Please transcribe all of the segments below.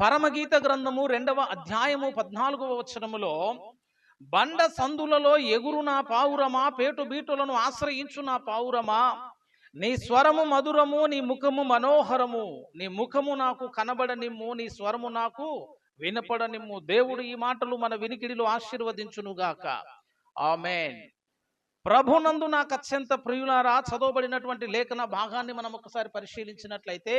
పరమగీత గ్రంథము 2వ అధ్యాయము 14వ వచనములో, బండ సందులలో ఎగురు నా పావురమా, పేటు బీటులను ఆశ్రయించు నా పావురమా, నీ స్వరము మధురము, నీ ముఖము మనోహరము, నీ ముఖము నాకు కనబడనిమ్ము, నీ స్వరము నాకు వినపడనిమ్ము. దేవుడు ఈ మాటలు మన వినికిడిలో ఆశీర్వదించునుగాక. ఆమేన్. ప్రభునందు నాకు అత్యంత ప్రియులారా, చదవబడినటువంటి లేఖన భాగాన్ని మనం ఒకసారి పరిశీలించినట్లయితే,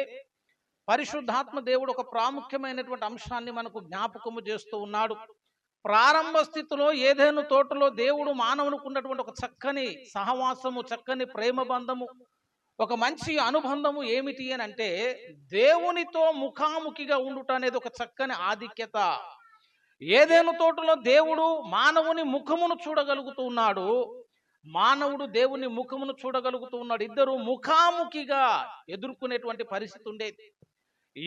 పరిశుద్ధాత్మ దేవుడు ఒక ప్రాముఖ్యమైనటువంటి అంశాన్ని మనకు జ్ఞాపకము చేస్తూ ఉన్నాడు. ప్రారంభ స్థితిలో ఏదైనా తోటలో దేవుడు మానవునికి ఉన్నటువంటి ఒక చక్కని సహవాసము, చక్కని ప్రేమ బంధము, ఒక మంచి అనుబంధము ఏమిటి అని అంటే, దేవునితో ముఖాముఖిగా ఉండుట అనేది ఒక చక్కని ఆధిక్యత. ఏదైనా తోటలో దేవుడు మానవుని ముఖమును చూడగలుగుతూ ఉన్నాడు, మానవుడు దేవుని ముఖమును చూడగలుగుతూ ఉన్నాడు. ఇద్దరు ముఖాముఖిగా ఎదుర్కొనేటువంటి పరిస్థితి ఉండేది.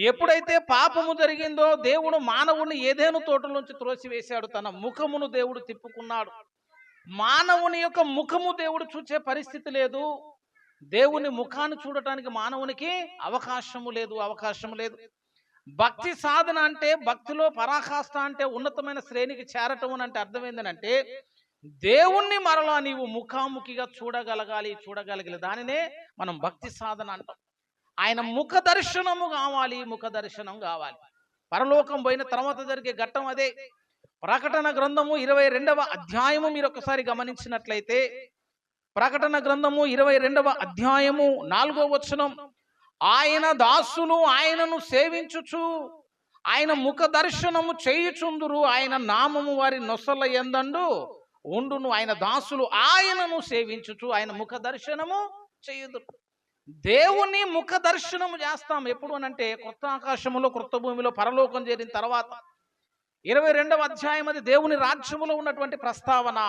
ఎప్పుడైతే పాపము జరిగిందో దేవుడు మానవుని ఏదైనా తోటలోంచి త్రోసివేశాడు, తన ముఖమును దేవుడు తిప్పుకున్నాడు. మానవుని యొక్క ముఖము దేవుడు చూసే పరిస్థితి లేదు. దేవుని ముఖాన్ని చూడటానికి మానవునికి అవకాశము లేదు. భక్తి సాధన అంటే, భక్తిలో పరాకాష్ఠ అంటే, ఉన్నతమైన శ్రేణికి చేరటం అంటే అర్థం ఏంటంటే, దేవుణ్ణి మరలా నీవు ముఖాముఖిగా చూడగలగాలి. దానినే మనం భక్తి సాధన అంటాం. ఆయన ముఖ దర్శనం కావాలి. పరలోకం పోయిన తర్వాత జరిగే ఘట్టం అదే. ప్రకటన గ్రంథము 22వ అధ్యాయము మీరు ఒకసారి గమనించినట్లయితే, ప్రకటన గ్రంథము 22వ అధ్యాయము 4వ వచనం, ఆయన దాసులు ఆయనను సేవించుచు ఆయన ముఖ దర్శనము చేయుచుందురు, ఆయన నామము వారి నొసల యందండు ఉండును. ఆయన దాసులు ఆయనను సేవించుచు ఆయన ముఖ దర్శనము చేయుదురు. దేవుని ముఖ దర్శనము చేస్తాం ఎప్పుడు అనంటే, కొత్త ఆకాశములో క్రొత్త భూమిలో పరలోకం చేరిన తర్వాత. 22వ అధ్యాయం అది దేవుని రాజ్యములో ఉన్నటువంటి ప్రస్తావన.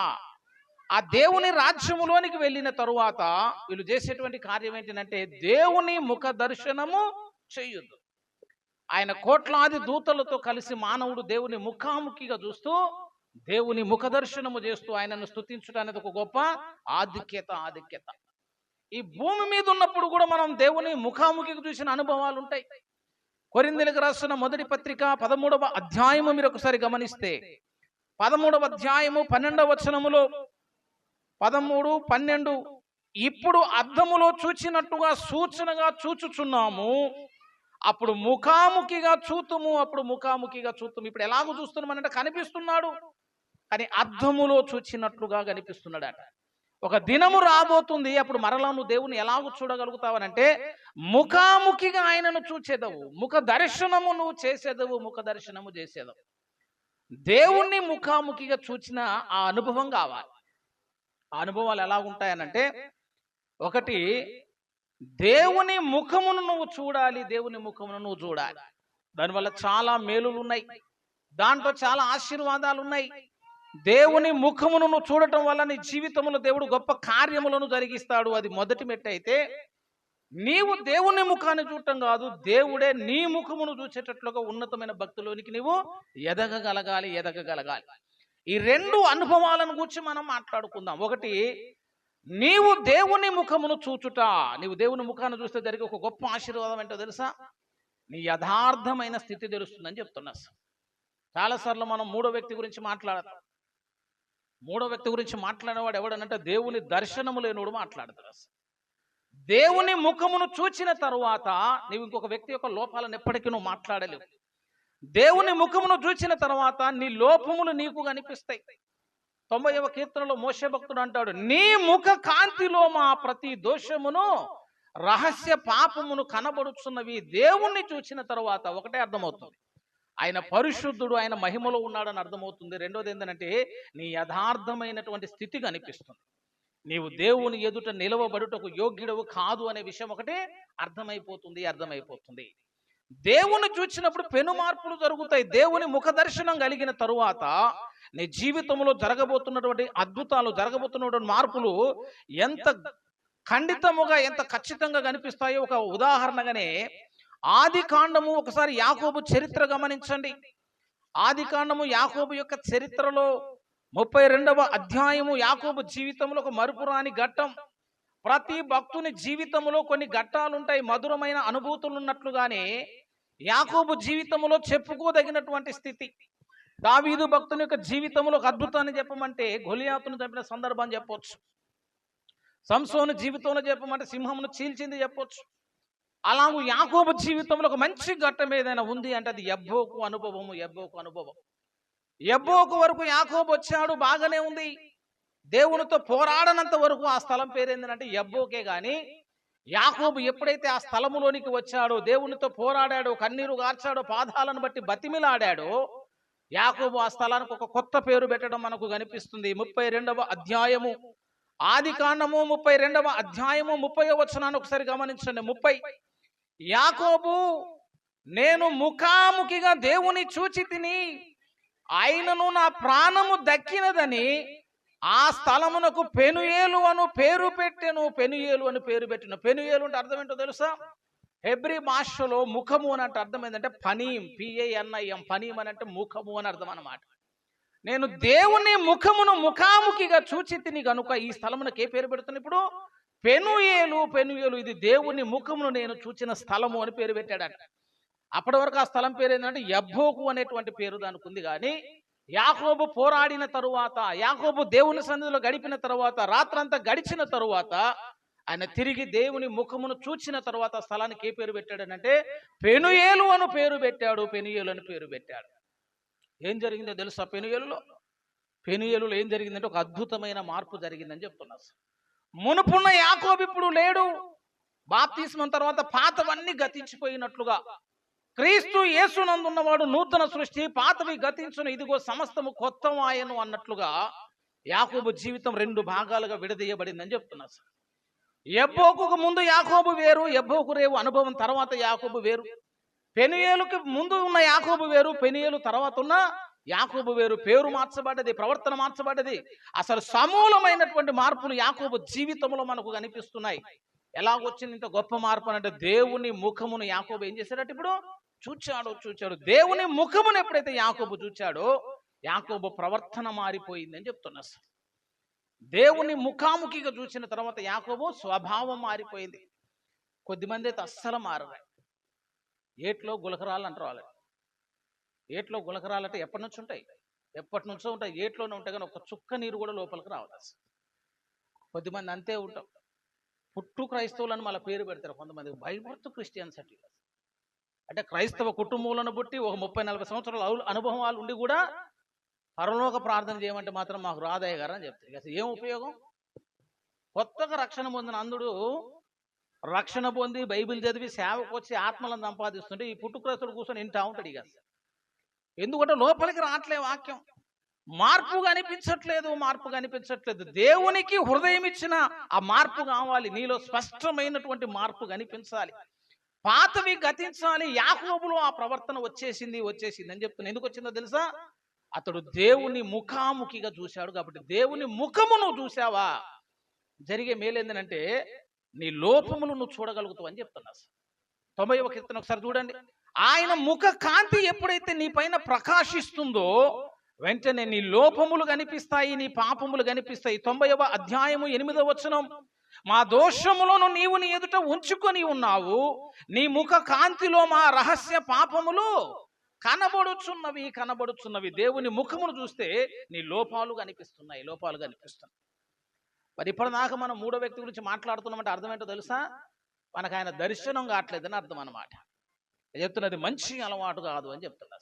ఆ దేవుని రాజ్యములోనికి వెళ్ళిన తరువాత వీళ్ళు చేసేటువంటి కార్యం ఏంటంటే, దేవుని ముఖ దర్శనము చెయ్యొద్దు. ఆయన కోట్లాది దూతలతో కలిసి మానవుడు దేవుని ముఖాముఖిగా చూస్తూ, దేవుని ముఖ దర్శనము చేస్తూ ఆయనను స్తుతించుట అనేది ఒక గొప్ప ఆధిక్యత. ఈ భూమి మీద ఉన్నప్పుడు కూడా మనం దేవుని ముఖాముఖిగా చూసిన అనుభవాలు ఉంటాయి. కొరింథీయులకు రాసిన మొదటి పత్రిక 13వ అధ్యాయము మీరు ఒకసారి గమనిస్తే, 13వ అధ్యాయము 12వ వచనములో, 13, 12, ఇప్పుడు అద్దములో చూచినట్టుగా సూచనగా చూచుచున్నాము, అప్పుడు ముఖాముఖిగా చూతుము. ఇప్పుడు ఎలాగో చూస్తున్నామనంటే కనిపిస్తున్నాడు, కానీ అద్దములో చూచినట్లుగా కనిపిస్తున్నాడట. ఒక దినము రాబోతుంది, అప్పుడు మరలా నువ్వు దేవుని ఎలాగో చూడగలుగుతావనంటే, ముఖాముఖిగా ఆయనను చూచేదవు, ముఖ దర్శనము నువ్వు చేసేదవు. దేవుణ్ణి ముఖాముఖిగా చూచిన ఆ అనుభవం కావాలి. ఆ అనుభవాలు ఎలా ఉంటాయనంటే, ఒకటి, దేవుని ముఖమును నువ్వు చూడాలి. దానివల్ల చాలా మేలులు ఉన్నాయి, దాంట్లో చాలా ఆశీర్వాదాలు ఉన్నాయి. దేవుని ముఖమును నువ్వు చూడటం వల్ల నీ జీవితంలో దేవుడు గొప్ప కార్యములను జరిగిస్తాడు. అది మొదటి మెట్టు అయితే, నీవు దేవుని ముఖాన్ని చూడటం కాదు, దేవుడే నీ ముఖమును చూసేటట్లుగా ఉన్నతమైన భక్తిలోనికి నీవు ఎదగగలగాలి. ఈ రెండు అనుభవాలను గురించి మనం మాట్లాడుకుందాం. ఒకటి, నీవు దేవుని ముఖమును చూచుట. నీవు దేవుని ముఖాన్ని చూస్తే జరిగే ఒక గొప్ప ఆశీర్వాదం ఏంటో తెలుసా? నీ యథార్థమైన స్థితి తెలుస్తుందని చెప్తున్నా. చాలాసార్లు మనం మూడో వ్యక్తి గురించి మాట్లాడేవాడు ఎవడనంటే, దేవుని దర్శనము లేనోడు మాట్లాడతారు. దేవుని ముఖమును చూచిన తరువాత నీవు ఇంకొక వ్యక్తి యొక్క లోపాలను ఎప్పటికీ నువ్వు మాట్లాడలేవు. దేవుని ముఖమును చూచిన తర్వాత నీ లోపములు నీకు కనిపిస్తాయి. 90వ కీర్తనలో మోషే భక్తుడు అంటాడు, నీ ముఖ కాంతిలో మా ప్రతి దోషమును రహస్య పాపమును కనబడుచున్నవి. దేవుణ్ణి చూసిన తర్వాత ఒకటే అర్థమవుతుంది, ఆయన పరిశుద్ధుడు, ఆయన మహిమలో ఉన్నాడని అర్థమవుతుంది. రెండోది ఏంటంటే, నీ యథార్థమైనటువంటి స్థితి కనిపిస్తుంది. నీవు దేవుని ఎదుట నిలవబడుటకు యోగ్యుడవు కాదు అనే విషయం ఒకటే అర్థమైపోతుంది. దేవుని చూసినప్పుడు పెను మార్పులు జరుగుతాయి. దేవుని ముఖ దర్శనం కలిగిన తరువాత నీ జీవితంలో జరగబోతున్నటువంటి అద్భుతాలు, జరగబోతున్నటువంటి మార్పులు ఎంత ఖండితముగా, ఎంత ఖచ్చితంగా కనిపిస్తాయో ఒక ఉదాహరణగానే, ఆది కాండము, ఒకసారి యాకోబు చరిత్ర గమనించండి. ఆది కాండము యాకోబు యొక్క చరిత్రలో 32వ అధ్యాయము యాకోబు జీవితంలో ఒక మరుపురాని ఘట్టం. ప్రతి భక్తుని జీవితంలో కొన్ని ఘట్టాలు ఉంటాయి, మధురమైన అనుభూతులు ఉన్నట్లుగానే యాకోబు జీవితంలో చెప్పుకోదగినటువంటి స్థితి. దావీదు భక్తుని యొక్క జీవితంలో ఒక అద్భుతాన్ని చెప్పమంటే గొలియాతును చంపిన సందర్భం చెప్పొచ్చు. సంసోను జీవితంలో చెప్పమంటే సింహమును చీల్చింది చెప్పొచ్చు. అలాగూ యాకోబు జీవితంలో ఒక మంచి ఘట్టం ఏదైనా ఉంది అంటే అది యబ్బోకు అనుభవము. యబ్బోకు వరకు యాకోబు వచ్చాడు, బాగానే ఉంది. దేవునితో పోరాడనంత వరకు ఆ స్థలం పేరేందంటే యబ్బోకే. గాని యాకోబు ఎప్పుడైతే ఆ స్థలములోనికి వచ్చాడో, దేవునితో పోరాడాడో, కన్నీరు గార్చాడో, పాదాలను బట్టి బతిమిలాడాడో, యాకోబు ఆ స్థలానికి ఒక కొత్త పేరు పెట్టడం మనకు కనిపిస్తుంది. 32వ అధ్యాయము, ఆది కాండము 32వ అధ్యాయము 30వ వచనాన్ని ఒకసారి గమనించండి. 30, యాకోబు నేను ముఖాముఖిగా దేవుని చూచి తిని, ఆయనను నా ప్రాణము దక్కినదని ఆ స్థలమునకు పెనుయేలు అను పేరు పెట్టెను. పెనుయేలు అని పేరు పెట్టిన. పెనుయేలు అంటే అర్థం ఏంటో తెలుసా? హెబ్రీ భాషలో ముఖము అని అంటే అర్థం ఏంటంటే పనీం, PANIM. పనీం అని అంటే ముఖము అని అర్థం అన్నమాట. నేను దేవుని ముఖమును ముఖాముఖిగా చూచి తిని గనుక ఈ స్థలమునకు ఏ పేరు పెడుతున్నా ఇప్పుడు? పెనుయేలు. ఇది దేవుని ముఖమును నేను చూచిన స్థలము అని పేరు పెట్టాడట. అప్పటి వరకు ఆ స్థలం పేరు ఏంటంటే యబ్బోకు అనేటువంటి పేరు దానికి ఉంది. కానీ యాకోబు పోరాడిన తరువాత, యాకోబు దేవుని సన్నిధిలో గడిపిన తరువాత, రాత్రంతా గడిచిన తరువాత, ఆయన తిరిగి దేవుని ముఖమును చూచిన తరువాత స్థలానికి ఏ పేరు పెట్టాడనంటే పెనుయేలు అని పేరు పెట్టాడు. ఏం జరిగిందో తెలుసా? పెనుయేలులో ఏం జరిగిందంటే ఒక అద్భుతమైన మార్పు జరిగిందని చెప్తున్నా. మునుపున్న యాకోబు ఇప్పుడు లేడు. బాప్తిస్మం తర్వాత పాతవన్నీ గతించిపోయినట్లుగా, క్రీస్తు యేసునందున్నవాడు నూతన సృష్టి, పాతవి గతించును, ఇదిగో సమస్తము కొత్తమాయను అన్నట్లుగా యాకోబు జీవితం 2 భాగాలుగా విడదీయబడిందని చెప్తున్నా. యబ్బోకుకు ముందు యాకోబు వేరు, యబ్బోకు రేవు అనుభవం తర్వాత యాకోబు వేరు. పెనుయేలుకి ముందు ఉన్న యాకోబు వేరు, పెనుయేలు తర్వాత ఉన్న యాకోబు వేరు. పేరు మార్చబడ్డది, ప్రవర్తన మార్చబడ్డది. అసలు సమూలమైనటువంటి మార్పులు యాకోబు జీవితంలో మనకు కనిపిస్తున్నాయి. ఎలాగొచ్చింది ఇంత గొప్ప మార్పు అంటే దేవుని ముఖమును యాకోబు ఏం చేశాడట? ఇప్పుడు చూచాడు. దేవుని ముఖమును ఎప్పుడైతే యాకోబు చూచాడో యాకోబు ప్రవర్తన మారిపోయిందని చెప్తున్నా. దేవుని ముఖాముఖిగా చూసిన తర్వాత యాకోబు స్వభావం మారిపోయింది. కొద్దిమంది అయితే అస్సలు మారరు. ఏట్లో గులకరాలు అంటారు వాళ్ళని. ఏట్లో గులకరాలంటే ఎప్పటి నుంచో ఉంటాయి. ఏట్లోనే ఉంటాయి, కానీ ఒక చుక్క నీరు కూడా లోపలికి రావద్దు. కొద్దిమంది అంతే ఉంటాం. పుట్టు క్రైస్తవులను మళ్ళీ పేరు పెడతారు కొంతమంది, బైబర్త్ క్రిస్టియన్స్ అంటే క్రైస్తవ కుటుంబంలో పుట్టి ఒక 30-40 సంవత్సరాల అనుభవాలు ఉండి కూడా పరలోక ప్రార్థన చేయమంటే మాత్రం మాకు రాదయ్య గారు అని చెప్తారు. అసలు ఏం ఉపయోగం? కొత్తగా రక్షణ పొందిన అందుడు రక్షణ పొంది బైబిల్ చదివి సేవకు వచ్చి ఆత్మలను సంపాదిస్తుంటే ఈ పుట్టు క్రైస్తవుడు కూర్చొని వింటా ఉంటాడు. ఇక ఎందుకంటే లోపలికి రావట్లే వాక్యం, మార్పు కనిపించట్లేదు. దేవునికి హృదయం ఇచ్చిన ఆ మార్పు కావాలి. నీలో స్పష్టమైనటువంటి మార్పు కనిపించాలి, పాతవి గతించాలి. యాకోబులో ఆ ప్రవర్తన వచ్చేసింది అని చెప్తున్నా. ఎందుకు వచ్చిందో తెలుసా? అతడు దేవుని ముఖాముఖిగా చూశాడు. కాబట్టి దేవుని ముఖమును చూసావా, జరిగే మేలేందనంటే నీ లోపములు నువ్వు చూడగలుగుతావు అని చెప్తున్నా. 90వ కీర్తన ఒకసారి చూడండి. ఆయన ముఖ కాంతి ఎప్పుడైతే నీ పైన ప్రకాశిస్తుందో వెంటనే నీ లోపములు కనిపిస్తాయి, నీ పాపములు కనిపిస్తాయి. 90వ అధ్యాయము 8వ వచనం, మా దోషములను నీవు నీ ఎదుట ఉంచుకొని ఉన్నావు, నీ ముఖ కాంతిలో మా రహస్య పాపములు కనబడుచున్నవి. దేవుని ముఖమును చూస్తే నీ లోపాలు కనిపిస్తున్నాయి. మరి ఇప్పటిదాకా మనం 3వ వ్యక్తి గురించి మాట్లాడుతున్నామంటే అర్థం ఏంటో తెలుసా? మనకు ఆయన దర్శనం కావట్లేదని అర్థం అన్నమాట. చెప్తున్నది మంచి అలవాటు కాదు అని చెప్తున్నా.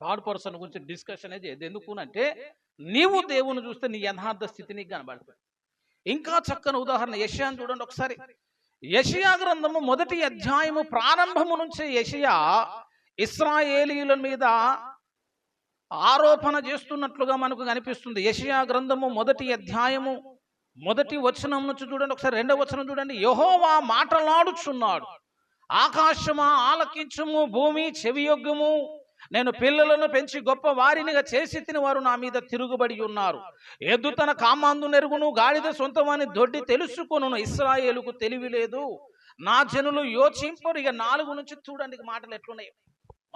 థర్డ్ పర్సన్ గురించి డిస్కషన్ అయితే ఎందుకునంటే నీవు దేవుని చూస్తే నీ యథార్థ స్థితి నీకు కనబడుతుంది. ఇంకా చక్కని ఉదాహరణ యెషయాను చూడండి ఒకసారి. యెషయా గ్రంథము 1వ అధ్యాయము ప్రారంభము నుంచే యెషయా ఇశ్రాయేలీయుల మీద ఆరోపణ చేస్తున్నట్లుగా మనకు కనిపిస్తుంది. యెషయా గ్రంథము 1వ అధ్యాయము 1వ వచనం నుంచి చూడండి ఒకసారి. 2వ వచనం చూడండి. యెహోవా మాటలాడుచున్నాడు, ఆకాశమా ఆలకించుము, భూమి చెవియొగ్గుము. నేను పిల్లలను పెంచి గొప్ప వారినిగా చేసి తిని వారు నా మీద తిరుగుబడి ఉన్నారు. ఎద్దు తన కామాందు నెరుగును, గాడిద సొంతమని దొడ్డి తెలుసుకొను. ఇశ్రాయేలుకు తెలివి లేదు, నా జనులు యోచింపరు. ఇక 4 నుంచి చూడండి మాటలు ఎట్లున్నాయి,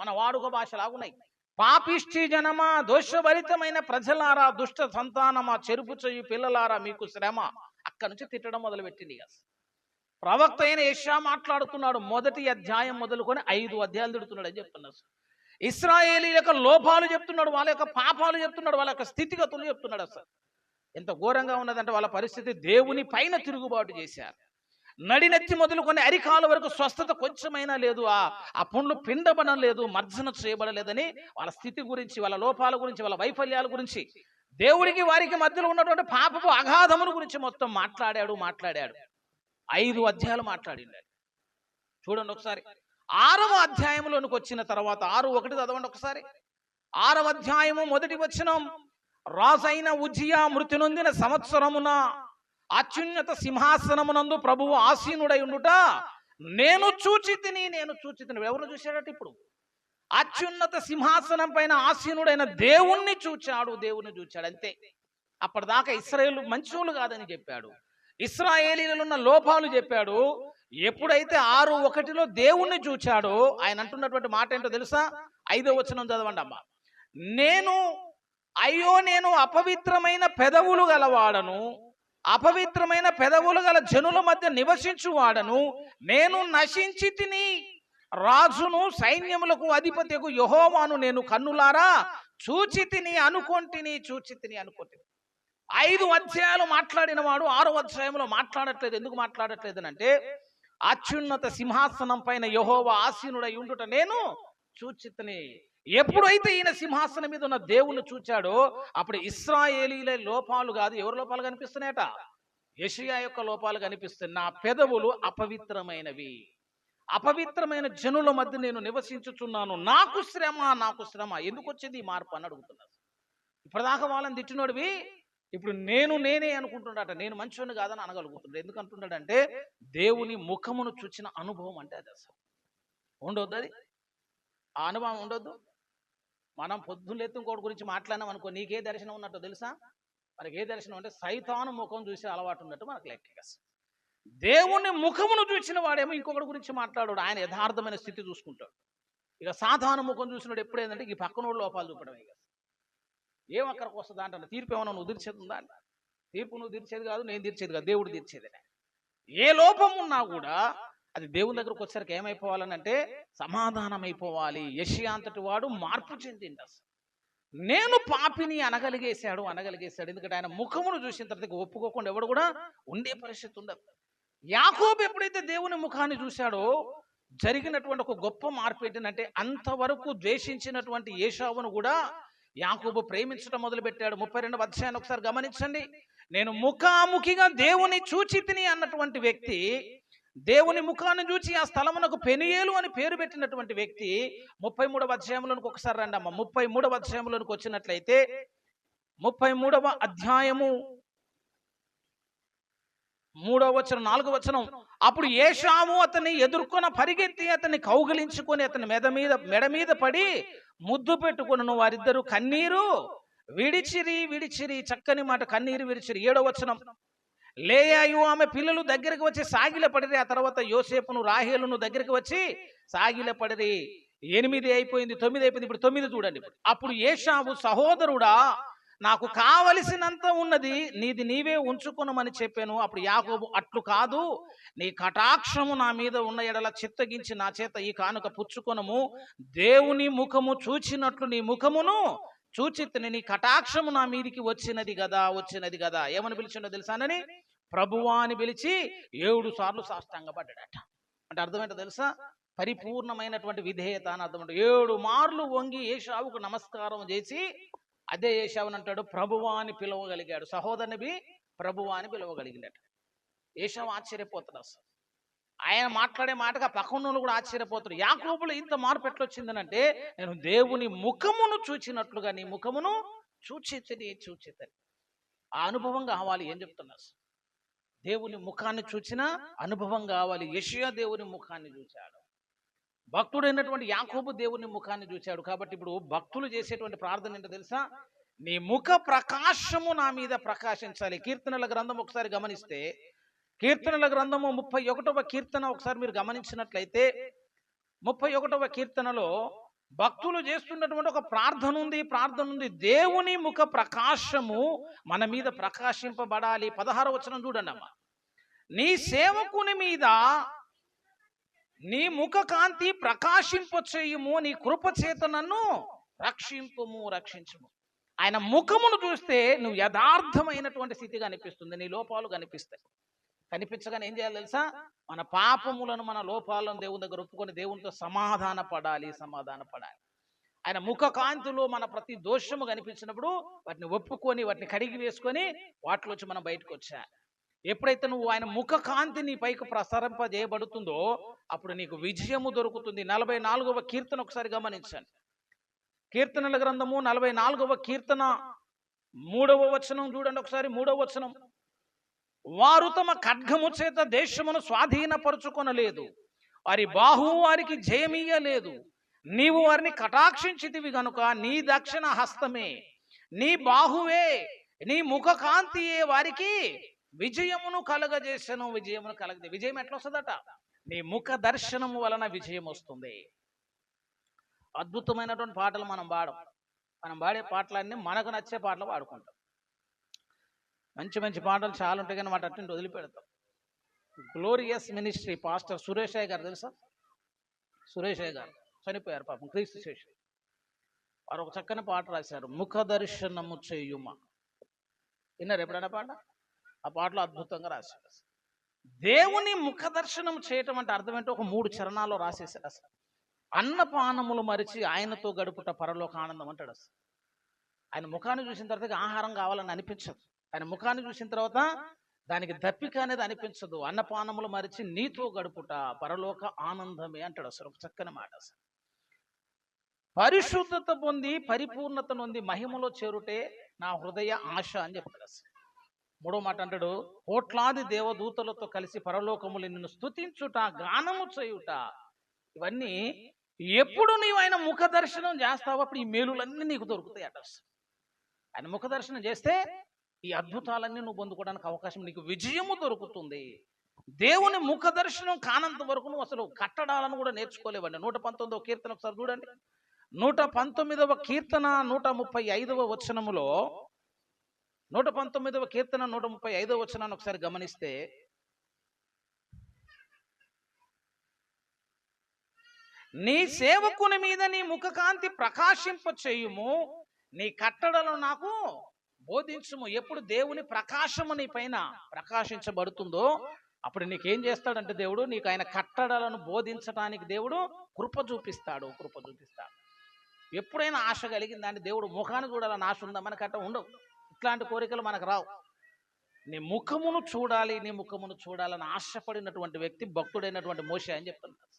మన వాడుక భాషలాగున్నాయి. పాపిష్టి జనమా, దోషభరితమైన ప్రజలారా, దుష్ట సంతానమా, చెరుపు చెయ్యి పిల్లలారా, మీకు శ్రమ. అక్కడి నుంచి తిట్టడం మొదలుపెట్టింది. ప్రవక్త అయిన యెషయా మాట్లాడుతున్నాడు. మొదటి అధ్యాయం మొదలుకొని 5 అధ్యాయాలు తిడుతున్నాడు అని చెప్తున్నారు. ఇశ్రాయేలీయుల యొక్క లోపాలు చెప్తున్నాడు, వాళ్ళ యొక్క పాపాలు చెప్తున్నాడు, వాళ్ళ యొక్క స్థితిగతులు చెప్తున్నాడు. అసలు ఎంత ఘోరంగా ఉన్నదంటే వాళ్ళ పరిస్థితి. దేవుని పైన తిరుగుబాటు చేశారు. నడినెత్తి మొదలుకొని అరికాల వరకు స్వస్థత కొంచెమైనా లేదు, ఆ పుండ్లు పిండబడం లేదు, మర్జన చేయబడలేదని వాళ్ళ స్థితి గురించి, వాళ్ళ లోపాల గురించి, వాళ్ళ వైఫల్యాల గురించి, దేవుడికి వారికి మధ్యలో ఉన్నటువంటి పాపపు అగాధముల గురించి మొత్తం మాట్లాడాడు. 5 అధ్యాయాలు మాట్లాడింది. చూడండి ఒకసారి 6వ అధ్యాయంలోనికి వచ్చిన తర్వాత 6:1 చదవండి ఒకసారి. 6వ అధ్యాయము 1వ వచనం. రాజైన ఉజ్జియా మృతి నొందిన సంవత్సరమున అత్యున్నత సింహాసనమునందు ప్రభువు ఆసీనుడై ఉండుట నేను చూచి తిని. ఎవరు చూశాడట? ఇప్పుడు అత్యున్నత సింహాసనం పైన ఆసీనుడైన దేవుణ్ణి చూచాడు. అంతే. అప్పటిదాకా ఇశ్రాయేలు మంచోళ్ళు కాదని చెప్పాడు, ఇశ్రాయేలీలలో ఉన్న లోపాలు చెప్పాడు. ఎప్పుడైతే 6:1 దేవుణ్ణి చూచాడో ఆయన అంటున్నటువంటి మాట ఏంటో తెలుసా? 5వ వచనం చదవండి అమ్మా. నేను అపవిత్రమైన పెదవులు గలవాడను, అపవిత్రమైన పెదవులు గల జనుల మధ్య నివసించువాడను, నేను నశించి తిని, రాజును సైన్యములకు అధిపతికు యెహోవాను నేను కన్నులారా చూచి తిని అనుకొంటిని. 5 అధ్యాయాలు మాట్లాడిన వాడు 6వ అధ్యాయంలో మాట్లాడట్లేదు. ఎందుకు మాట్లాడట్లేదు అంటే, అత్యున్నత సింహాసనం పైన యెహోవా ఆసీనుడై ఉండుట నేను చూచితిని. ఎప్పుడైతే ఈయన సింహాసనం మీద ఉన్న దేవుణ్ణి చూచాడో అప్పుడు ఇశ్రాయేలీల లోపాలు కాదు, ఎవరి లోపాలు కనిపిస్తున్నాయట? యెషయా యొక్క లోపాలు కనిపిస్తున్నాయి. నా పెదవులు అపవిత్రమైనవి, అపవిత్రమైన జనుల మధ్య నేను నివసించుచున్నాను, నాకు శ్రమ. ఎందుకు వచ్చింది ఈ మార్పు అని అడుగుతున్నారు. ఇప్పటిదాకా వాళ్ళని తిట్టినోడివి ఇప్పుడు నేనే అనుకుంటున్నాడట. నేను మంచోని కాదని అనగలుగుతున్నాడు. ఎందుకు అంటున్నాడంటే దేవుని ముఖమును చూచిన అనుభవం అంటే అది. అసలు ఉండొద్దు, అది ఆ అనుభవం ఉండొద్దు. మనం పొద్దున్న ఇంకోటి గురించి మాట్లాడినాం అనుకో, నీకే దర్శనం ఉన్నట్టు తెలుసా? మనకి ఏ దర్శనం అంటే సైతాను ముఖం చూసే అలవాటు ఉన్నట్టు మనకు లెక్క. దేవుని ముఖమును చూసిన వాడేమో ఇంకొకటి గురించి మాట్లాడాడు, ఆయన యథార్థమైన స్థితి చూసుకుంటాడు. ఇక సాధారణ ముఖం చూసినాడు ఎప్పుడేందంటే ఈ పక్కనోడు లోపాలు చూపడం. ఇక ఏం అక్కడికి వస్తుందా అంటే, తీర్పు ఏమన్నా నువ్వు తీర్చేది ఉందా? తీర్పు నువ్వు తీర్చేది కాదు, నేను తీర్చేది కాదు, దేవుడు తీర్చేది. ఏ లోపం ఉన్నా కూడా అది దేవుని దగ్గరకు వచ్చేసరికి ఏమైపోవాలని అంటే సమాధానం అయిపోవాలి. యెషయా అంతటి వాడు మార్పు చెందింది. అసలు నేను పాపిని అనగలిగేశాడు. ఎందుకంటే ఆయన ముఖమును చూసిన తర్వాత ఒప్పుకోకుండా ఎవడు కూడా ఉండే పరిస్థితి ఉండదు. యాకోబు ఎప్పుడైతే దేవుని ముఖాన్ని చూశాడో జరిగినటువంటి ఒక గొప్ప మార్పు ఏంటంటే, అంతవరకు ద్వేషించినటువంటి ఏశావును కూడా యాకోబు ప్రేమించడం మొదలుపెట్టాడు. 32వ అధ్యాయాన్ని ఒకసారి గమనించండి. నేను ముఖాముఖిగా దేవుని చూచి తిని అన్నటువంటి వ్యక్తి, దేవుని ముఖాన్ని చూచి ఆ స్థలమునకు పెనియేలు అని పేరు పెట్టినటువంటి వ్యక్తి 33వ అధ్యాయంలోనికి ఒకసారి రండి అమ్మ. 33వ అధ్యాయంలోనికి వచ్చినట్లయితే 33వ అధ్యాయము 3వ వచనం 4వ వచనం. అప్పుడు ఏశావు అతన్ని ఎదుర్కొన పరిగెత్తి అతన్ని కౌగిలించుకొని అతని మెడ మీద పడి ముద్దు పెట్టుకును. వారిద్దరూ కన్నీరు విడిచిరి. చక్కని మాట, కన్నీరు విడిచిరి. 7వ వచనం. లేయాయు ఆమె పిల్లలు దగ్గరికి వచ్చి సాగిలపడిరి. ఆ తర్వాత యోసేపును రాహేలును దగ్గరికి వచ్చి సాగిలపడిరి. 8 అయిపోయింది, 9 అయిపోయింది. ఇప్పుడు 9 చూడండి. అప్పుడు ఏశావు, సహోదరుడా, నాకు కావలసినంత ఉన్నది, నీది నీవే ఉంచుకొనమని చెప్పాను. అప్పుడు యాకోబు, అట్లు కాదు, నీ కటాక్షము నా మీద ఉన్న ఎడల చిత్తగించి నా చేత ఈ కానుక పుచ్చుకొనము. దేవుని ముఖము చూచినట్లు నీ ముఖమును చూచితిని, నీ కటాక్షము నా మీదికి వచ్చినది కదా. ఏమని పిలిచిండో తెలుసానని? ప్రభువా అని పిలిచి 7 సార్లు సాష్టాంగపడ్డాడట. అంటే అర్థమేంటో తెలుసా? పరిపూర్ణమైనటువంటి విధేయత అని అర్థం. 7 మార్లు వంగి ఏశావుకు నమస్కారం చేసి అదే ఏశావుని అంటాడు ప్రభువా అని పిలవగలిగాడు. సహోదరుని ప్రభువా అని పిలవగలిగినట్టు ఏశావు ఆశ్చర్యపోతాడు. అసలు ఆయన మాట్లాడే మాటగా పక్కన కూడా ఆశ్చర్యపోతాడు. యాకోబులో ఇంత మార్పు ఎట్లొచ్చిందనంటే, నేను దేవుని ముఖమును చూచినట్లుగా నీ ముఖమును చూచితిని. ఆ అనుభవం కావాలి. ఏం చెప్తున్నారు? దేవుని ముఖాన్ని చూచిన అనుభవం కావాలి. యెషయా దేవుని ముఖాన్ని చూశాడు. భక్తుడైనటువంటి యాకోబు దేవుని ముఖాన్ని చూశాడు. కాబట్టి ఇప్పుడు భక్తులు చేసేటువంటి ప్రార్థన ఏంటో తెలుసా? నీ ముఖ ప్రకాశము నా మీద ప్రకాశించాలి. కీర్తనల గ్రంథం ఒకసారి గమనిస్తే, కీర్తనల గ్రంథము 31వ కీర్తన ఒకసారి మీరు గమనించినట్లయితే 31వ కీర్తనలో భక్తులు చేస్తున్నటువంటి ఒక ప్రార్థన ఉంది. దేవుని ముఖ ప్రకాశము మన మీద ప్రకాశింపబడాలి. 16వ వచనం చూడండి అమ్మా. నీ సేవకుని మీద నీ ముఖ కాంతి ప్రకాశింపచేయుము, నీ కృపచేత నన్ను రక్షింపుము, రక్షించుము. ఆయన ముఖమును చూస్తే నువ్వు యథార్థమైనటువంటి స్థితి కనిపిస్తుంది, నీ లోపాలు కనిపిస్తాయి. కనిపించగానే ఏం చేయాలి తెలుసా? మన పాపములను, మన లోపాలను దేవుని దగ్గర ఒప్పుకొని దేవునితో సమాధాన పడాలి. ఆయన ముఖ కాంతిలో మన ప్రతి దోషము కనిపించినప్పుడు వాటిని ఒప్పుకొని, వాటిని కడిగి వేసుకొని వాటిలోంచి మనం బయటకు వచ్చా. ఎప్పుడైతే నువ్వు ఆయన ముఖ కాంతి నీ పైకి ప్రసరింపజేయబడుతుందో అప్పుడు నీకు విజయము దొరుకుతుంది. 44వ కీర్తన ఒకసారి గమనించండి. కీర్తనల గ్రంథము 44వ కీర్తన 3వ వచనం చూడండి ఒకసారి. 3వ వచనం, వారు తమ ఖడ్గము చేత దేశమును స్వాధీనపరుచుకొనలేదు, వారి బాహువు వారికి జయమీయలేదు. నీవు వారిని కటాక్షించితివి గనుక నీ దక్షిణ హస్తమే, నీ బాహువే, నీ ముఖ కాంతియే వారికి విజయమును కలగజేసెను. విజయం ఎట్లా వస్తుందట? నీ ముఖ దర్శనము వలన విజయం వస్తుంది. అద్భుతమైనటువంటి పాటలు మనం పాడే పాటలన్నీ మనకు నచ్చే పాటలు పాడుకుంటాం. మంచి మంచి పాటలు చాలా ఉంటాయి కానీ వాటి అటువంటి వదిలిపెడతాం. గ్లోరియస్ మినిస్ట్రీ పాస్టర్ సురేషయ్య గారు తెలుసా? సురేషయ్య గారు చనిపోయారు పాపం, క్రీస్తు శేషు. వారు ఒక చక్కని పాట రాశారు, ముఖ దర్శనము చేయుమ. విన్నారు ఎప్పుడైనా పాట? ఆ పాటలో అద్భుతంగా రాశారు. దేవుని ముఖ దర్శనం చేయటం అంటే అర్థం ఏంటో ఒక 3 చరణాల్లో రాసేసారు. అసలు అన్నపానములు మరిచి ఆయనతో గడుపుట పరలోక ఆనందం అంటాడు. అసలు ఆయన ముఖాన్ని చూసిన తర్వాత ఆహారం కావాలని అనిపించదు. ఆయన ముఖాన్ని చూసిన తర్వాత దానికి దప్పిక అనేది అనిపించదు. అన్నపానములు మరిచి నీతో గడుపుట పరలోక ఆనందమే అంటాడు. అసలు ఒక చక్కని మాట. అసలు పరిశుద్ధత పొంది పరిపూర్ణత నొంది మహిమలో చేరుటే నా హృదయ ఆశ అని చెప్తాడు. అసలు 3వ మాట అంటాడు, కోట్లాది దేవదూతలతో కలిసి పరలోకములు నిన్ను స్తుతించుట, గానము చేయుట. ఇవన్నీ ఎప్పుడు నీవు ఆయన ముఖ దర్శనం చేస్తావు అప్పుడు ఈ మేలులన్నీ నీకు దొరుకుతాయి అట. ఆయన ముఖ దర్శనం చేస్తే ఈ అద్భుతాలన్నీ నువ్వు పొందుకోవడానికి అవకాశం, నీకు విజయము దొరుకుతుంది. దేవుని ముఖ దర్శనం కానంత వరకు నువ్వు అసలు కట్టడాలను కూడా నేర్చుకోలేవండి. 119వ కీర్తన ఒకసారి చూడండి. 119వ కీర్తన 135వ వచనములో, 119వ కీర్తన 135వ వచనాన్ని ఒకసారి గమనిస్తే, నీ సేవకుని మీద నీ ముఖ కాంతి ప్రకాశింప చేయుము, నీ కట్టడలు నాకు బోధించుము. ఎప్పుడు దేవుని ప్రకాశము నీ పైన ప్రకాశించబడుతుందో అప్పుడు నీకేం చేస్తాడంటే దేవుడు నీకు ఆయన కట్టడలను బోధించడానికి దేవుడు కృప చూపిస్తాడు. ఎప్పుడైనా ఆశ కలిగిందంటే దేవుడు ముఖాన్ని చూడాలని ఆశ ఉందా? మనకట్ట ఉండవు. ఇట్లాంటి కోరికలు మనకు రావు. నీ ముఖమును చూడాలని ఆశపడినటువంటి వ్యక్తి భక్తుడైనటువంటి మోషే అని చెప్తున్నారు.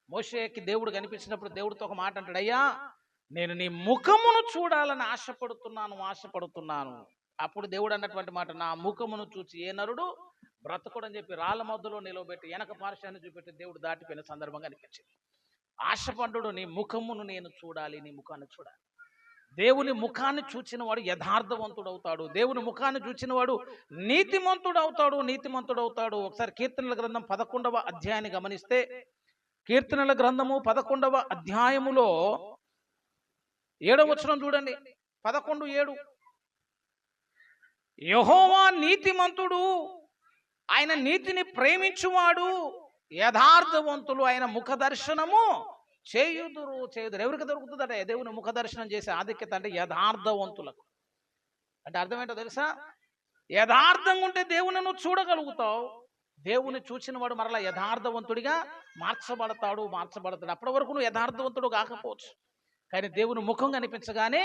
మోషేకి దేవుడు కనిపించినప్పుడు దేవుడితో ఒక మాట అంటాడు, అయ్యా నేను నీ ముఖమును చూడాలని ఆశపడుతున్నాను. అప్పుడు దేవుడు అన్నటువంటి మాట, నా ముఖమును చూచి ఏ నరుడు బ్రతకుడని చెప్పి రాళ్ళ మధ్యలో నిలవబెట్టి వెనక పార్శ్వాన్ని చూపెట్టి దేవుడు దాటిపోయిన సందర్భంగా అనిపించింది. ఆశపడ్డు నీ ముఖమును నేను చూడాలి, నీ ముఖాన్ని చూడాలి. దేవుని ముఖాన్ని చూచిన వాడు యథార్థవంతుడవుతాడు. దేవుని ముఖాన్ని చూచిన వాడు నీతిమంతుడవుతాడు. ఒకసారి కీర్తనల గ్రంథం 11వ అధ్యాయాన్ని గమనిస్తే, కీర్తనల గ్రంథము 11వ అధ్యాయములో 7వ వచనం చూడండి. 11:7, యెహోవా నీతిమంతుడు, ఆయన నీతిని ప్రేమించువాడు, యథార్థవంతులు ఆయన ముఖ దర్శనము చేయుదురు. ఎవరికి దొరుకుతుందట దేవుని ముఖ దర్శనం చేసే ఆధిక్యత? అంటే యథార్థవంతులకు. అంటే అర్థం ఏంటో తెలుసా? యథార్థంగా ఉంటే దేవుని నువ్వు చూడగలుగుతావు. దేవుని చూచిన వాడు మరలా యథార్థవంతుడిగా మార్చబడతాడు. అప్పటి వరకు నువ్వు యథార్థవంతుడు కాకపోవచ్చు, కానీ దేవుని ముఖం కనిపించగానే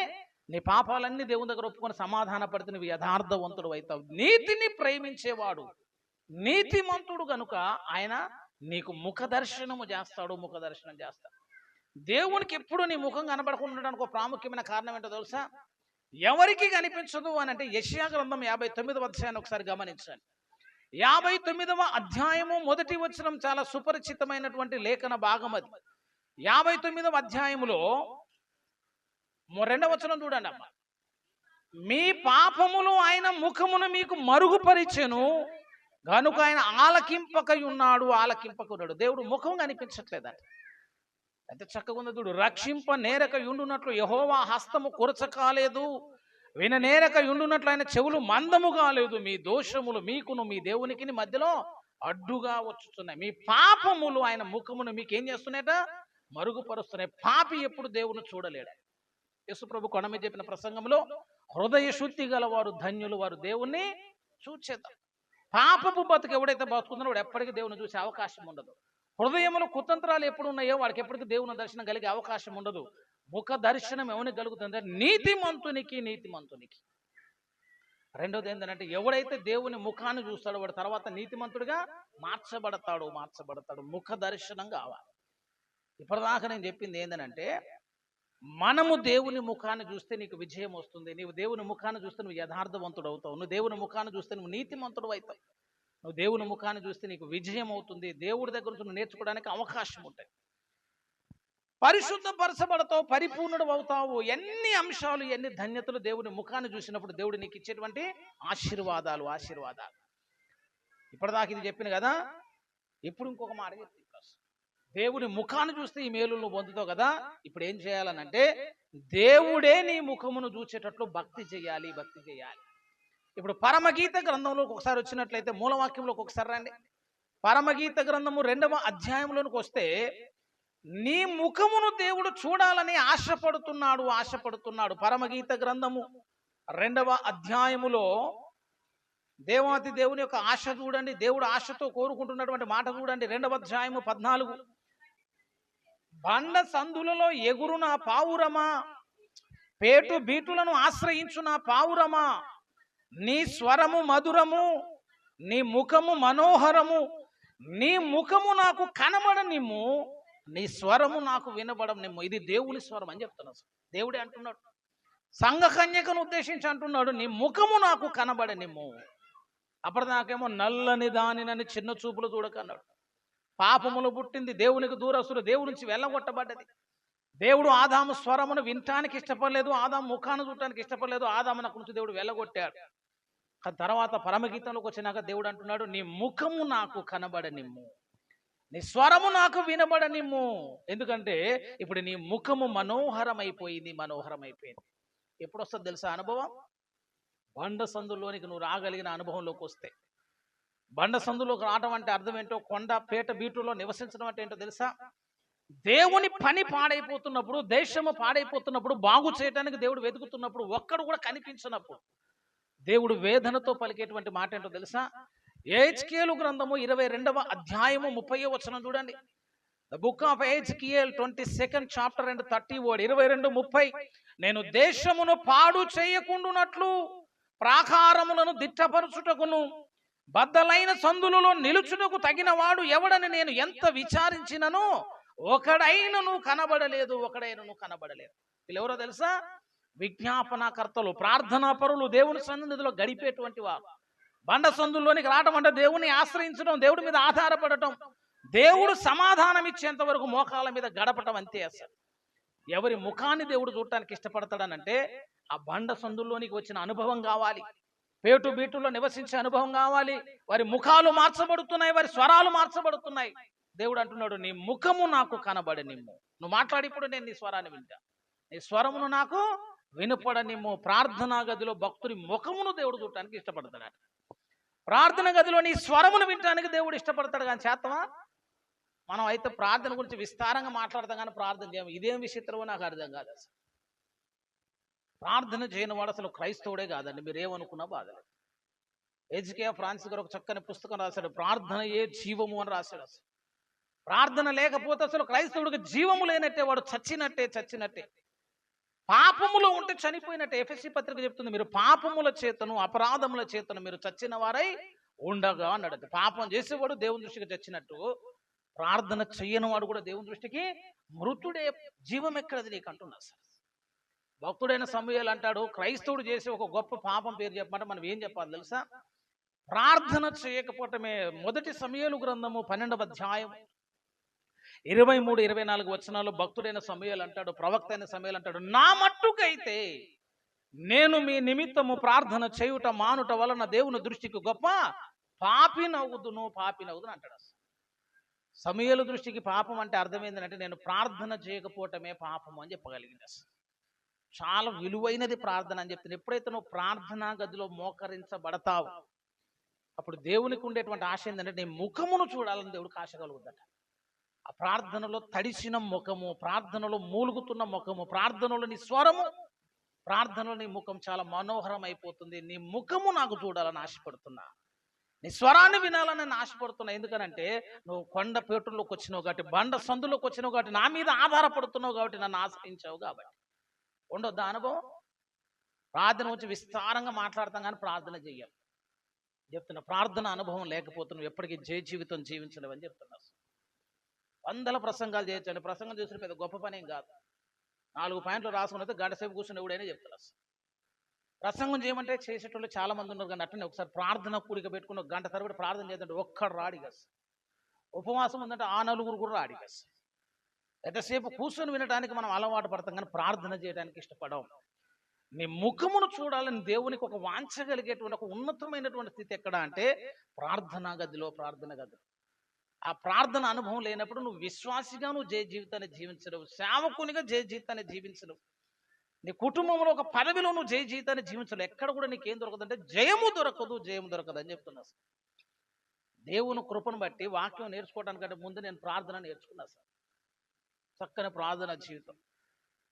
నీ పాపాలన్నీ దేవుని దగ్గర ఒప్పుకొని సమాధాన పడితే నువ్వు యథార్థవంతుడు అవుతావు. నీతిని ప్రేమించేవాడు నీతిమంతుడు గనుక ఆయన నీకు ముఖ దర్శనం చేస్తాడు. దేవునికి ఎప్పుడు నీ ముఖం కనబడకుండా ఉండడానికి ఒక ప్రాముఖ్యమైన కారణం ఏంటో తెలుసా? ఎవరికి కనిపించదు అని అంటే యెషయా గ్రంథం 59వ అధ్యాయాన్ని ఒకసారి గమనించండి. 59వ అధ్యాయము 1వ వచనం చాలా సుపరిచితమైనటువంటి లేఖన భాగం అది. 59వ అధ్యాయములో 2వ వచనం చూడండి అమ్మ. మీ పాపములు ఆయన ముఖమును మీకు మరుగుపరిచెను గనుక ఆయన ఆలకింపకున్నాడు. దేవుడు ముఖం కనిపించట్లేదంట. ఎంత చక్కగా ఉంది చూడు. రక్షింప నేరక యుండునట్లు యెహోవా హస్తము కొరచ కాలేదు, విననేరక యుండునట్లు ఆయన చెవులు మందము కాలేదు. మీ దోషములు మీకును మీ దేవునికి మధ్యలో అడ్డుగా వచ్చుతున్నాయి. మీ పాపములు ఆయన ముఖమును మీకేం చేస్తున్నాయట? మరుగుపరుస్తున్నాయి. పాపి ఎప్పుడు దేవుని చూడలేడు. యేసుప్రభు కొండ మీద చెప్పిన ప్రసంగంలో హృదయ శుద్ధి గల వారు ధన్యులు, వారు దేవుణ్ణి చూచేద్దాం. పాపపు బతుకు ఎవడైతే బతుకుతున్నాడో వాడు ఎప్పటికీ దేవుని చూసే అవకాశం ఉండదు. హృదయంలో కుతంత్రాలు ఎప్పుడు ఉన్నాయో వాడికి ఎప్పటికీ దేవుని దర్శనం కలిగే అవకాశం ఉండదు. ముఖ దర్శనం ఎవరికి కలుగుతుంది? నీతిమంతునికి. రెండోది ఏంటంటే ఎవడైతే దేవుని ముఖాన్ని చూస్తాడో వాడు తర్వాత నీతిమంతుడిగా మార్చబడతాడు. ముఖ దర్శనం కావాలి. ఇప్పటిదాకా నేను చెప్పింది ఏంటంటే మనము దేవుని ముఖాన్ని చూస్తే నీకు విజయం వస్తుంది. నీవు దేవుని ముఖాన్ని చూస్తే నువ్వు యథార్థవంతుడు అవుతావు. నువ్వు దేవుని ముఖాన్ని చూస్తే నువ్వు నీతిమంతుడు అవుతావు. నువ్వు దేవుని ముఖాన్ని చూస్తే నీకు విజయం అవుతుంది. దేవుడి దగ్గర నుంచి నువ్వు నేర్చుకోవడానికి అవకాశం ఉంటాయి. పరిశుద్ధపరచబడతావు, పరిపూర్ణుడు అవుతావు. ఎన్ని అంశాలు, ఎన్ని ధన్యతలు దేవుని ముఖాన్ని చూసినప్పుడు దేవుడు నీకు ఇచ్చేటువంటి ఆశీర్వాదాలు. ఇప్పటిదాకా ఇది చెప్పిన కదా, ఇప్పుడు ఇంకొక మాట చెప్తాను. దేవుని ముఖాన్ని చూస్తే ఈ మేలు నువ్వు పొందుతావు కదా. ఇప్పుడు ఏం చేయాలనంటే దేవుడే నీ ముఖమును చూసేటట్లు భక్తి చేయాలి. ఇప్పుడు పరమగీత గ్రంథంలోకి ఒకసారి వచ్చినట్లయితే మూలవాక్యంలోకి ఒకసారి రండి. పరమగీత గ్రంథము 2వ అధ్యాయంలోనికి వస్తే నీ ముఖమును దేవుడు చూడాలని ఆశపడుతున్నాడు. పరమగీత గ్రంథము 2వ అధ్యాయములో దేవాతి దేవుని యొక్క ఆశ చూడండి. దేవుడు ఆశతో కోరుకుంటున్నటువంటి మాట చూడండి. 2వ అధ్యాయము 14. బండ సందులలో ఎగురు నా పావురమా, పేటు బీటులను ఆశ్రయించు నా పావురమా, నీ స్వరము మధురము, నీ ముఖము మనోహరము, నీ ముఖము నాకు కనబడనిమ్ము, నీ స్వరము నాకు వినబడనిమ్ము. ఇది దేవుని స్వరం అని చెప్తున్నాడు. దేవుడే అంటున్నాడు, సంఘ కన్యకను ఉద్దేశించి అంటున్నాడు, నీ ముఖము నాకు కనబడనిమ్ము. అప్పటిదాకేమో నల్లని దానినని చిన్న చూపులు చూడకన్నాడు. పాపములు పుట్టింది, దేవునికి దూరస్తుడు, దేవుడి నుంచి వెళ్ళగొట్టబడ్డది. దేవుడు ఆదాము స్వరమును వినటానికి ఇష్టపడలేదు, ఆదాము ముఖాన్ని చూడటానికి ఇష్టపడలేదు. ఆదాము నాకు నుంచి దేవుడు వెళ్ళగొట్టాడు. తర్వాత పరమగీతంలోకి వచ్చినాక దేవుడు అంటున్నాడు, నీ ముఖము నాకు కనబడనిమ్ము, నీ స్వరము నాకు వినబడనిమ్ము. ఎందుకంటే ఇప్పుడు నీ ముఖము మనోహరమైపోయింది. ఎప్పుడు వస్తుంది తెలుసా అనుభవం? బండ సందులోనికి నువ్వు రాగలిగిన అనుభవంలోకి వస్తే. బండ సందులోకి రావడం అంటే అర్థం ఏంటో, కొండ పేట బీటులో నివసించడం అంటే ఏంటో తెలుసా? దేవుని పని పాడైపోతున్నప్పుడు, దేశము పాడైపోతున్నప్పుడు, బాగు చేయడానికి దేవుడు వెతుకుతున్నప్పుడు, ఒక్కడు కూడా కనిపించినప్పుడు దేవుడు వేదనతో పలికేటువంటి మాట ఏంటో తెలుసా? యెహెజ్కేలు గ్రంథము 22వ అధ్యాయము 30వ వచనం చూడండి. The book of Ezekiel 22nd chapter and 30 word 22:30. నేను దేశమును పాడు చేయకుండునట్లు ప్రాకారములను దిట్టపరచుటకును బద్దలైన సందులలో నిలుచుటకు తగిన వాడు ఎవడని నేను ఎంత విచారించినను ఒకడైనను కనబడలేదు. వీళ్ళెవరో తెలుసా? విజ్ఞాపనకర్తలు, ప్రార్థనా పరులు, దేవుని సన్నిధిలో గడిపేటువంటి వారు. బండ సందుల్లోనికి రావడం అంటే దేవుని ఆశ్రయించడం, దేవుడి మీద ఆధారపడటం, దేవుడు సమాధానం ఇచ్చేంత వరకు మోకాళ్ళ మీద గడపటం, అంతే. అసలు ఎవరి ముఖాన్ని దేవుడు చూడటానికి ఇష్టపడతాడనంటే ఆ బండ సందుల్లోనికి వచ్చిన అనుభవం కావాలి, పేటు బీటులో నివసించే అనుభవం కావాలి. వారి ముఖాలు మార్చబడుతున్నాయి, వారి స్వరాలు మార్చబడుతున్నాయి. దేవుడు అంటున్నాడు, నీ ముఖము నాకు కనబడనిమ్ము. నువ్వు మాట్లాడిప్పుడు నేను నీ స్వరాన్ని వింటా, నీ స్వరమును నాకు వినపడనిమ్ము. ప్రార్థనా గదిలో భక్తుడి ముఖమును దేవుడు చూడటానికి ఇష్టపడతాడు. ప్రార్థన గదిలో నీ స్వరమును వినటానికి దేవుడు ఇష్టపడతాడు. కానీ చేతమా? మనం అయితే ప్రార్థన గురించి విస్తారంగా మాట్లాడతాం కానీ ప్రార్థన చేయము. ఇదేం విచిత్రమో నాకు అర్థం కాదు. అసలు ప్రార్థన చేయని వాడు అసలు క్రైస్తవుడే కాదండి. మీరు ఏమనుకున్నా బాధలేదు. హెచ్కే ఫ్రాన్సిస్ గారు ఒక చక్కని పుస్తకం రాశాడు, ప్రార్థనయే జీవము అని రాశాడు. అసలు ప్రార్థన లేకపోతే అసలు క్రైస్తవుడికి జీవము లేనట్టే, వాడు చచ్చినట్టే. పాపములో ఉంటే చనిపోయినట్టే. ఎఫెసీ పత్రిక చెప్తుంది, మీరు పాపముల చేతను అపరాధముల చేతను మీరు చచ్చిన వారై ఉండగా అన్నాడు. పాపం చేసేవాడు దేవుని దృష్టికి చచ్చినట్టు, ప్రార్థన చెయ్యని వాడు కూడా దేవుని దృష్టికి మృతుడే. జీవం ఎక్కడది నీకు అంటున్నా. సార్ భక్తుడైన సమూయేలు అంటాడు, క్రైస్తవుడు చేసే ఒక గొప్ప పాపం పేరు చెప్పమంటే మనం ఏం చెప్పాలి తెలుసా? ప్రార్థన చేయకపోవటమే. మొదటి సమూయేలు గ్రంథము 12వ అధ్యాయం 23-24 వచనాలు భక్తుడైన సమూయేలు అంటాడు, ప్రవక్త అయిన సమూయేలు అంటాడు, నా మట్టుకైతే నేను మీ నిమిత్తము ప్రార్థన చేయుట మానుట వలన దేవుని దృష్టికి గొప్ప పాపినవుదును అంటాడు. సమూయేలు దృష్టికి పాపం అంటే అర్థమైందంటే నేను ప్రార్థన చేయకపోవటమే పాపము అని చెప్పగలిగింది. చాలా విలువైనది ప్రార్థన అని చెప్తాను. ఎప్పుడైతే నువ్వు ప్రార్థనా గదిలో మోకరించబడతావు, అప్పుడు దేవునికి ఉండేటువంటి ఆశ ఏంటంటే నీ ముఖమును చూడాలని దేవుడికి ఆశ కలుగుద్దట. ఆ ప్రార్థనలో తడిసిన ముఖము, ప్రార్థనలో మూలుగుతున్న ముఖము, ప్రార్థనలో నీ స్వరము, ప్రార్థనలో నీ ముఖం చాలా మనోహరం అయిపోతుంది. నీ ముఖము నాకు చూడాలని ఆశపడుతున్నా, నీ స్వరాన్ని వినాలని నేను ఆశపడుతున్నా. ఎందుకనంటే నువ్వు కొండ పేటుల్లోకి వచ్చినావు కాబట్టి, బండ సందులోకి వచ్చినావు కాబట్టి, నా మీద ఆధారపడుతున్నావు కాబట్టి, నన్ను ఆశ్రయించావు కాబట్టి. ఉండొద్దా అనుభవం? ప్రార్థన గురించి విస్తారంగా మాట్లాడతాం కానీ ప్రార్థన చెయ్యం చెప్తున్నా. ప్రార్థన అనుభవం లేకపోతే నువ్వు ఎప్పటికీ జీవితం జీవించలేవని చెప్తున్నా. వందల ప్రసంగాలు చేయొచ్చండి, ప్రసంగం చేసిన పెద్ద గొప్ప పని ఏం కాదు. 4 పాయింట్లు రాసుకుని అయితే గంట సేపు కూర్చుని ఎవడైనా చెప్తున్నా. ప్రసంగం చేయమంటే చేసేటోళ్ళు చాలా మంది ఉన్నారు, కానీ అట్టనే ఒకసారి ప్రార్థన కూడిక పెట్టుకుని 1 గంట తరబడి ప్రార్థన చేద్దంటే ఒక్కడు రాడిగస్. ఉపవాసం ఉందంటే ఆ 4 కూడా రాడిగస్. ఎంతసేపు కూర్చొని వినడానికి మనం అలవాటు పడతాం కానీ ప్రార్థన చేయడానికి ఇష్టపడం. నీ ముఖమును చూడాలని దేవునికి ఒక వాంఛ కలిగేటువంటి ఒక ఉన్నతమైనటువంటి స్థితి ఎక్కడ అంటే ప్రార్థనా గదిలో. ప్రార్థన గది ఆ ప్రార్థన అనుభవం లేనప్పుడు నువ్వు విశ్వాసిగా నువ్వు జీవితాన్ని జీవించలేవు, సేవకునిగా జీవితాన్ని జీవించలేవు, నీ కుటుంబంలో ఒక పదవిలో నువ్వు జీవితాన్ని జీవించలేవు. ఎక్కడ కూడా నీకేం దొరకదంటే జయము దొరకదు అని చెప్తున్నా సార్. దేవుని కృపను బట్టి వాక్యం నేర్చుకోవడానికంటే ముందు నేను ప్రార్థన నేర్చుకున్నా సార్. చక్కని ప్రార్థన జీవితం,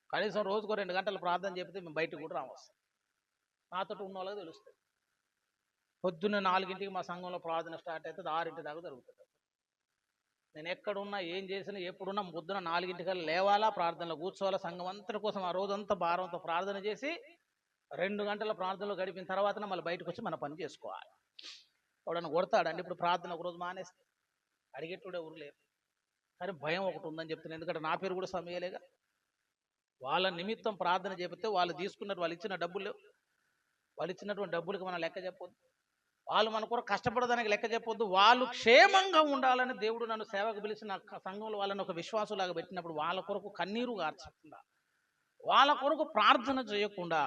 కనీసం రోజుకో 2 గంటలు ప్రార్థన చెప్తే మేము బయటకు కూడా రావచ్చు. నాతో ఉన్న వాళ్ళకి తెలుస్తుంది. పొద్దున్న 4ంటికి మా సంఘంలో ప్రార్థన స్టార్ట్ అవుతుంది, 6 దాకా జరుగుతుంది. నేను ఎక్కడున్నా ఏం చేసినా ఎప్పుడున్నా పొద్దున 4 లేవాలా, ప్రార్థనలో కూర్చోవాలా. సంఘం అంతటి కోసం ఆ రోజంతా భారంతో ప్రార్థన చేసి 2 గంటల ప్రార్థనలో గడిపిన తర్వాతనే మళ్ళీ బయటకు వచ్చి మన పని చేసుకోవాలి. ఎవడన్నా కొడతాడండి ఇప్పుడు ప్రార్థన ఒకరోజు మానేస్తే? అడిగేటోడే ఊరు లేరు. కానీ భయం ఒకటి ఉందని చెప్తున్నాను, ఎందుకంటే నా పేరు కూడా సమయలేగా. వాళ్ళ నిమిత్తం ప్రార్థన చేపితే వాళ్ళు తీసుకున్నట్టు వాళ్ళు ఇచ్చిన డబ్బులు, వాళ్ళు ఇచ్చినటువంటి డబ్బులకి మనం లెక్క చెప్పొద్దు, వాళ్ళు మన కూడా కష్టపడదానికి లెక్క చెప్పొద్దు. వాళ్ళు క్షేమంగా ఉండాలని దేవుడు నన్ను సేవకు పిలిచి నా సంఘంలో వాళ్ళని ఒక విశ్వాసులాగా పెట్టినప్పుడు వాళ్ళ కొరకు కన్నీరు గార్చకుండా, వాళ్ళ కొరకు ప్రార్థన చేయకుండా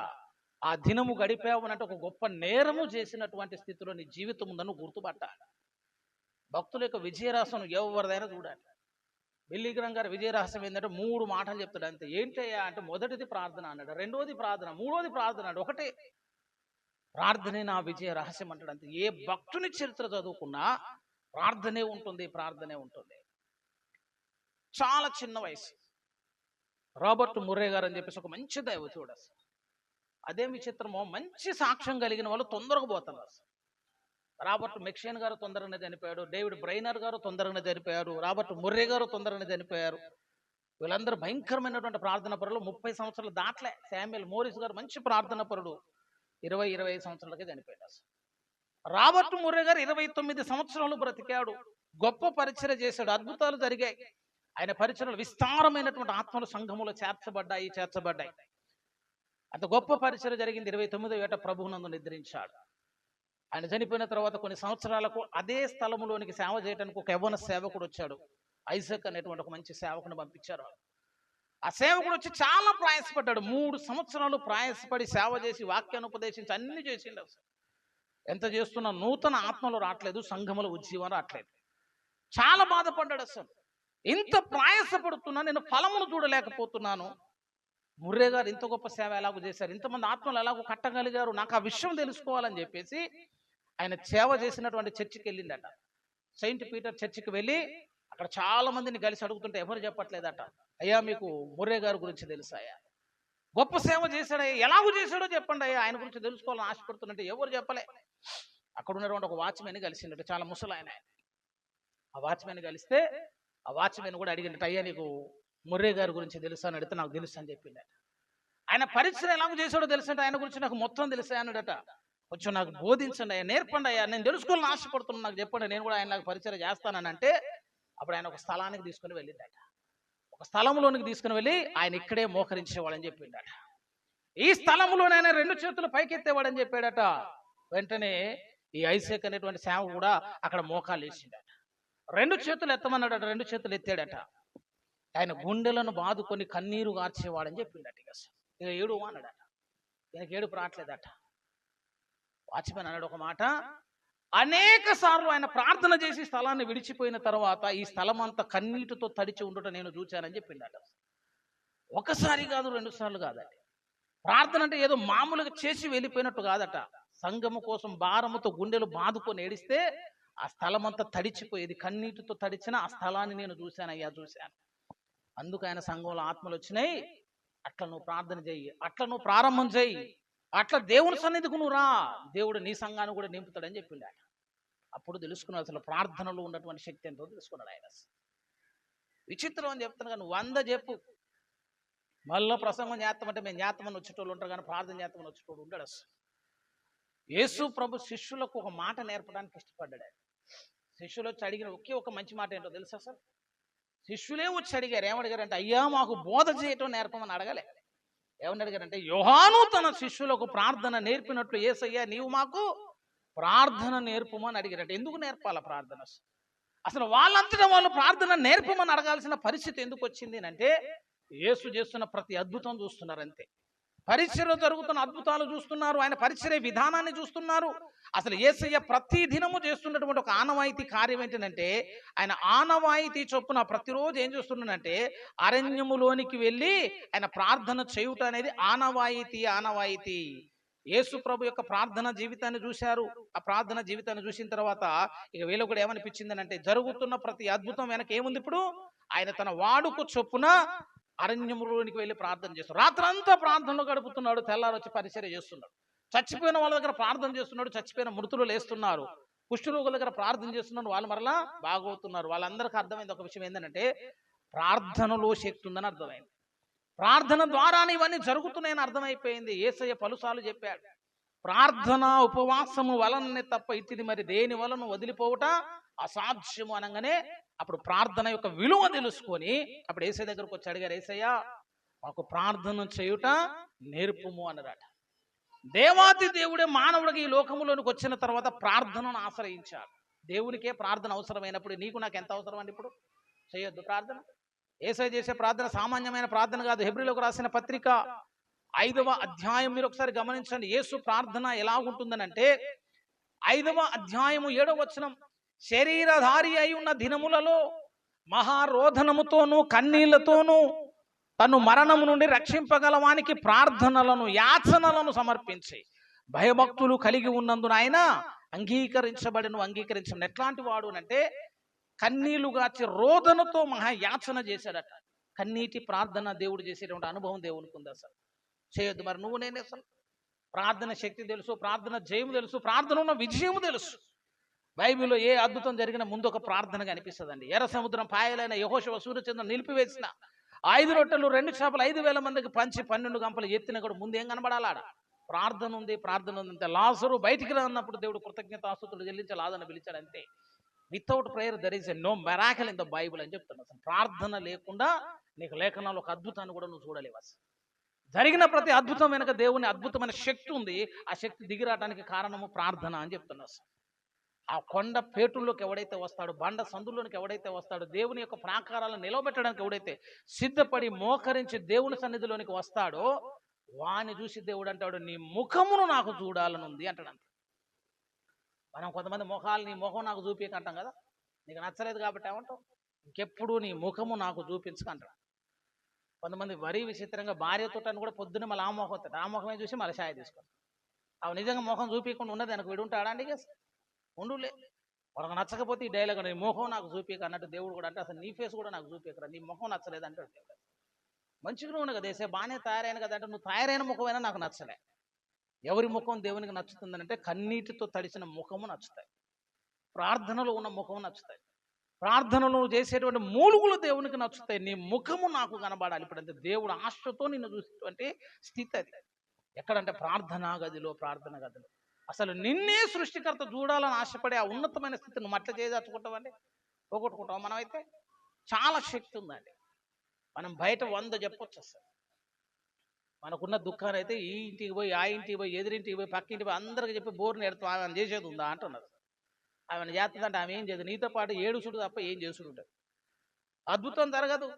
ఆ దినము గడిపావనంటే ఒక గొప్ప నేరము చేసినటువంటి స్థితిలో నీ జీవితం ఉందని గుర్తుపట్టాలి. భక్తుల యొక్క విజయరహస్యం ఎవరిదైనా చూడాలి. బిల్లిగ్రహం గారి విజయరహస్యం ఏంటంటే 3 మాటలు చెప్తాడు అంతే. ఏంటయ్యా అంటే మొదటిది ప్రార్థన అన్నాడు, రెండోది ప్రార్థన, మూడోది ప్రార్థన అన్నాడు. ఒకటే ప్రార్థనే నా విజయ రహస్యం అంటాడు అంతే. ఏ భక్తుని చరిత్ర చదువుకున్నా ప్రార్థనే ఉంటుంది, ప్రార్థనే ఉంటుంది. చాలా చిన్న వయసు రాబర్ట్ ముర్రే గారు అని చెప్పేసి ఒక మంచి దైవజనుడు. అదే విచిత్రమో మంచి సాక్ష్యం కలిగిన వాళ్ళు తొందరగా పోతారు. రాబర్ట్ మెక్షేన్ గారు తొందరగానే చనిపోయాడు, డేవిడ్ బ్రైనర్ గారు తొందరగానే చనిపోయారు, రాబర్ట్ ముర్రే గారు తొందరగానే చనిపోయారు. వీళ్ళందరూ భయంకరమైనటువంటి ప్రార్థన పరులు. 30 సంవత్సరాలు దాట్లే. శామ్యుయల్ మోరిస్ గారు మంచి ప్రార్థన పరుడు, 20-25 సంవత్సరాలకే చనిపోయాడు. రాబర్ట్ ముర్రే గారు 29 సంవత్సరాలు బ్రతికాడు, గొప్ప పరిచర్య చేశాడు, అద్భుతాలు జరిగాయి. ఆయన పరిచర్యలు విస్తారమైనటువంటి ఆత్మల సంఘములో చేర్చబడ్డాయి. అంత గొప్ప పరిచర్య జరిగింది. 29వ ఏట ప్రభువునందు నిద్రించాడు. ఆయన చనిపోయిన తర్వాత కొన్ని సంవత్సరాలకు అదే స్థలములోనికి సేవ చేయడానికి ఒక యవ్వన సేవకుడు వచ్చాడు. ఐజాక్ అనేటువంటి ఒక మంచి సేవకుని పంపించారు. ఆ సేవకుడు వచ్చి చాలా ప్రయాసపడ్డాడు. 3 సంవత్సరాలు ప్రయాసపడి సేవ చేసి వాక్యాన్ని ఉపదేశించి అన్ని చేసిండు. ఎంత చేస్తున్నా నూతన ఆత్మలు రావట్లేదు, సంఘముల ఉజ్జీవం రావట్లేదు. చాలా బాధపడ్డాడు. అసలు ఇంత ప్రయాసపడుతున్నా నేను ఫలమును చూడలేకపోతున్నాను. ముర్రే గారు ఇంత గొప్ప సేవ ఎలాగో చేశారు, ఇంతమంది ఆత్మలు ఎలాగో కట్టగలిగారు, నాకు ఆ విషయం తెలుసుకోవాలని చెప్పేసి ఆయన సేవ చేసినటువంటి చర్చికి వెళ్ళిందట. సెయింట్ పీటర్ చర్చికి వెళ్ళి అక్కడ చాలా మందిని కలిసి అడుగుతుంటే ఎవరు చెప్పట్లేదట. అయ్యా మీకు ముర్రే గారి గురించి తెలుసాయా? గొప్ప సేవ చేశాడయ్యా, ఎలాగో చేశాడో చెప్పండి అయ్యా, ఆయన గురించి తెలుసుకోవాలని ఆశపడుతున్నట్టు ఎవరు చెప్పలే. అక్కడ ఉన్నటువంటి ఒక వాచ్మెన్ కలిసిందట, చాలా ముసలు ఆయన. ఆ వాచ్మెన్ కలిస్తే ఆ వాచ్మెన్ కూడా అడిగిందట, అయ్యా నీకు ముర్రే గారి గురించి తెలుసా అని అడిగితే నాకు తెలుసు అని చెప్పిండట. ఆయన పరిచయం ఎలాగో చేశాడో తెలుసంటే ఆయన గురించి నాకు మొత్తం తెలుసా అన్నాడట. కొంచెం నాకు బోధించండి అయ్యా, నేర్పండి అయ్యా, నేను తెలుసుకోవాలని ఆశపడుతున్నాను, నాకు చెప్పండి, నేను కూడా ఆయన నాకు పరిచయం చేస్తానని అంటే అప్పుడు ఆయన ఒక స్థలానికి తీసుకుని వెళ్ళిందట. ఒక స్థలంలోనికి తీసుకుని వెళ్ళి ఆయన ఇక్కడే మోకరించేవాడని చెప్పిండట. ఈ స్థలంలోనైనా 2 చేతులు పైకెత్తేవాడని చెప్పాడట. వెంటనే ఈ ఐజాక్ అనేటువంటి సేవ కూడా అక్కడ మోకాలు వేసిండట. 2 చేతులు ఎత్తమన్నాడట, 2 చేతులు ఎత్తాడట. ఆయన గుండెలను బాదుకొని కన్నీరు గార్చేవాడని చెప్పిండట. ఇక ఏడు అన్నాడట, ఈయనకి ఏడుపు రావట్లేదట. వాచ్మెన్ అన్నాడు ఒక మాట, అనేక సార్లు ఆయన ప్రార్థన చేసి స్థలాన్ని విడిచిపోయిన తర్వాత ఈ స్థలం అంతా కన్నీటితో తడిచి ఉండటం నేను చూశానని చెప్పిండట. ఒకసారి కాదు, 2 సార్లు కాదండి, ప్రార్థన అంటే ఏదో మామూలుగా చేసి వెళ్ళిపోయినట్టు కాదట. సంఘము కోసం భారముతో గుండెలు బాదుకొని ఏడిస్తే ఆ స్థలం అంతా తడిచిపోయేది. కన్నీటితో తడిచిన ఆ స్థలాన్ని నేను చూశానయ్యా, చూశాను. అందుకు ఆయన సంఘంలో ఆత్మలు వచ్చినాయి. అట్లా నువ్వు ప్రార్థన చెయ్యి, అట్లా నువ్వు ప్రారంభం చెయ్యి, అట్లా దేవుని సన్నిధికి నువ్వు రా, దేవుడు నీ సంఘాన్ని కూడా నింపుతాడని చెప్పిండు ఆయన. అప్పుడు తెలుసుకున్నాడు అసలు ప్రార్థనలో ఉన్నటువంటి శక్తి ఎంతో తెలుసుకున్నాడు ఆయన. విచిత్రం అని చెప్తాను కానీ 100 చెప్పు, మళ్ళీ ప్రసంగం చేస్తామంటే మేము చేస్తామని వచ్చేటోళ్ళు ఉంటారు కానీ ప్రార్థన చేస్తామని వచ్చేటోడు ఉంటాడు. అసలు యేసు ప్రభు శిష్యులకు ఒక మాట నేర్పడానికి ఇష్టపడ్డాడు ఆయన. శిష్యులు వచ్చి అడిగిన ఒకే ఒక మంచి మాట ఏంటో తెలుసా సార్? శిష్యులే వచ్చి అడిగారు. ఏమడిగారంటే, అయ్యా మాకు బోధ చేయటం నేర్పమని అడగలే. ఏమని అడిగారంటే, యోహాను తన శిష్యులకు ప్రార్థన నేర్పినట్లు యేసయ్యా నీవు మాకు ప్రార్థన నేర్పమని అడిగారంటే. ఎందుకు నేర్పాల ప్రార్థన? అసలు వాళ్ళంతటా వాళ్ళు ప్రార్థన నేర్పమని అడగాల్సిన పరిస్థితి ఎందుకు వచ్చింది అంటే, యేసు చేస్తున్న ప్రతి అద్భుతం చూస్తున్నారు అంతే. పరిచర్య జరుగుతున్న అద్భుతాలు చూస్తున్నారు, ఆయన పరిచర్య విధానాన్ని చూస్తున్నారు. అసలు యేసయ్య ప్రతి దినము చేస్తున్నటువంటి ఒక ఆనవాయితీ కార్యం ఏంటంటే, ఆయన ఆనవాయితీ చొప్పున ప్రతిరోజు ఏం చేస్తున్నాడంటే అరణ్యములోనికి వెళ్ళి ఆయన ప్రార్థన చేయుట అనేది ఆనవాయితీ. యేసు ప్రభు యొక్క ప్రార్థన జీవితాన్ని చూశారు. ఆ ప్రార్థన జీవితాన్ని చూసిన తర్వాత ఇక వీళ్ళు కూడా ఏమనిపించింది అంటే, జరుగుతున్న ప్రతి అద్భుతం వెనక ఏముంది? ఇప్పుడు ఆయన తన వాడుకు చొప్పున అరణ్యములోనికి వెళ్ళి ప్రార్థన చేస్తున్నాడు. రాత్రంతా ప్రార్థనలో గడుపుతున్నాడు, తెల్లారు వచ్చి పరిచర్య చేస్తున్నాడు. చచ్చిపోయిన వాళ్ళ దగ్గర ప్రార్థన చేస్తున్నాడు, చచ్చిపోయిన మృతులు లేస్తున్నారు. కుష్ఠరోగుల దగ్గర ప్రార్థన చేస్తున్నాడు, వాళ్ళు మరలా బాగవుతున్నారు. వాళ్ళందరికీ అర్థమైంది ఒక విషయం ఏంటంటే, ప్రార్థనలో శక్తి ఉందని అర్థమైంది. ప్రార్థన ద్వారానే ఇవన్నీ జరుగుతున్నాయని అర్థమైపోయింది. యేసయ్య పలుసార్లు చెప్పాడు, ప్రార్థన ఉపవాసము వలననే తప్ప ఇతిది మరి దేని వలన వదిలిపోవుట అసాధ్యము అనగానే అప్పుడు ప్రార్థన యొక్క విలువ తెలుసుకొని అప్పుడు యేసయ్య దగ్గరకు వచ్చి అడిగారు, యేసయ్య మాకు ప్రార్థన చేయుట నేర్పుము అన్నారట. దేవాతి దేవుడే మానవుడికి ఈ లోకములోనికి వచ్చిన తర్వాత ప్రార్థనను ఆశ్రయించాడు. దేవునికే ప్రార్థన అవసరమైనప్పుడు నీకు నాకు ఎంత అవసరం అండి? ఇప్పుడు చేయొద్దు ప్రార్థన? యేసయ్య చేసే ప్రార్థన సామాన్యమైన ప్రార్థన కాదు. హెబ్రీలకు రాసిన పత్రిక 5వ అధ్యాయం మీరు ఒకసారి గమనించండి. యేసు ప్రార్థన ఎలాగుంటుందని అంటే 5వ అధ్యాయము 7వ వచనం, శరీరధారి అయి ఉన్న దినములలో మహారోధనముతోనూ కన్నీళ్లతోనూ తను మరణము నుండి రక్షింపగలవానికి ప్రార్థనలను యాచనలను సమర్పించి భయభక్తులు కలిగి ఉన్నందున ఆయన అంగీకరించడం. ఎట్లాంటి వాడు అంటే కన్నీళ్లు గాచి రోదనతో మహాయాచన చేశాడట. కన్నీటి ప్రార్థన దేవుడు చేసేటువంటి అనుభవం దేవునికి ఉంది. అసలు చేయొద్దు. మరి నువ్వు నేనే అసలు ప్రార్థన శక్తి తెలుసు, ప్రార్థన జయము తెలుసు, ప్రార్థన ఉన్న విజయము తెలుసు. బైబిల్లో ఏ అద్భుతం జరిగిన ముందు ఒక ప్రార్థనగా అనిపిస్తుందండి. ఎర్ర సముద్రం పాయలైన యెహోషువ సూర్యచంద్రుని నిలిపివేసిన 5 రొట్టెలు 2 చేపలు 5,000 మందికి పంచి 12 గంపలు ఎత్తిన కూడా ముందు ఏం కనబడాలాడ? ప్రార్థన ఉంది. అంతే. లాజరు బయటికి రాన్నప్పుడు దేవుడు కృతజ్ఞతాస్తుతులు చెల్లించి లాజరును పిలిచాడు అంతే. Without prayer there is no miracle in the Bible అని చెప్తున్నాను. అసలు ప్రార్థన లేకుండా నీకు లేఖనాలు ఒక అద్భుతాన్ని కూడా నువ్వు చూడలేవు. అసలు జరిగిన ప్రతి అద్భుతం వెనక దేవుని అద్భుతమైన శక్తి ఉంది. ఆ శక్తి దిగిరావడానికి కారణము ప్రార్థన అని చెప్తున్నా. ఆ కొండ పేటుల్లోకి ఎవడైతే వస్తాడో, బండ సందుల్లోనికి ఎవడైతే వస్తాడో, దేవుని యొక్క ప్రాకారాలను నిలవబెట్టడానికి ఎవడైతే సిద్ధపడి మోకరించి దేవుని సన్నిధిలోనికి వస్తాడో వాని చూసి దేవుడు అంటాడు, నీ ముఖమును నాకు చూడాలనుంది అంటాడు. అంత మనం కొంతమంది ముఖాలు నీ ముఖం నాకు చూపించకంటాం కదా. నీకు నచ్చలేదు కాబట్టి ఏమంటావు, ఇంకెప్పుడు నీ ముఖము నాకు చూపించకంటాడు. కొంతమంది వరి విచిత్రంగా భార్యతో కూడా పొద్దున్న మళ్ళీ ఆ ముఖం వస్తాడు, ఆ ముఖమే చూసి మళ్ళీ ఛాయ తీసుకుంటాడు. అవి నిజంగా ముఖం చూపించకుండా ఉన్నది అనుకో, వీడు ఉంటాడా అండి? ఉండులే. వాళ్ళకి నచ్చకపోతే ఈ డైలాగ్, నీ ముఖం నాకు చూపిక అన్నట్టు దేవుడు కూడా అంటే, అసలు నీ ఫేస్ కూడా నాకు చూపికరా, నీ ముఖం నచ్చలేదు అంటాడు దేవుడు. మంచిగా ఉన్నావు కదా, దేశే బాగానే తయారైన కదా అంటే, నువ్వు తయారైన ముఖమైనా నాకు నచ్చలే. ఎవరి ముఖం దేవునికి నచ్చుతుందని అంటే కన్నీటితో తడిసిన ముఖము నచ్చుతాయి, ప్రార్థనలో ఉన్న ముఖము నచ్చుతాయి, ప్రార్థనలు చేసేటువంటి మూలుగులు దేవునికి నచ్చుతాయి. నీ ముఖము నాకు కనబడాలి. ఇప్పుడు అంటే దేవుడు ఆశతో నిన్ను చూసేటువంటి స్థితి అది. ఎక్కడంటే ప్రార్థన గదిలో. అసలు నిన్నే సృష్టికర్త చూడాలని ఆశపడే ఆ ఉన్నతమైన స్థితిని నువ్వు అట్లా చేయదలుచుకుంటావండి, పోగొట్టుకుంటాం. మనమైతే చాలా శక్తి ఉందండి. మనం బయట 100 చెప్పొచ్చు. అసలు మనకున్న దుఃఖాన్ని అయితే ఈ ఇంటికి పోయి, ఆ ఇంటికి పోయి, ఎదురింటికి పోయి, పక్కింటికి పోయి అందరికి చెప్పి బోర్ని ఎడుతాం. ఆమె చేసేది ఉందా అంటున్నారు. ఆమెను చేస్తుందంటే ఆమె ఏం చేయదు, నీతో పాటు ఏడుచుడు తప్ప ఏం చేసుడు ఉంటుంది. అద్భుతం జరగదు.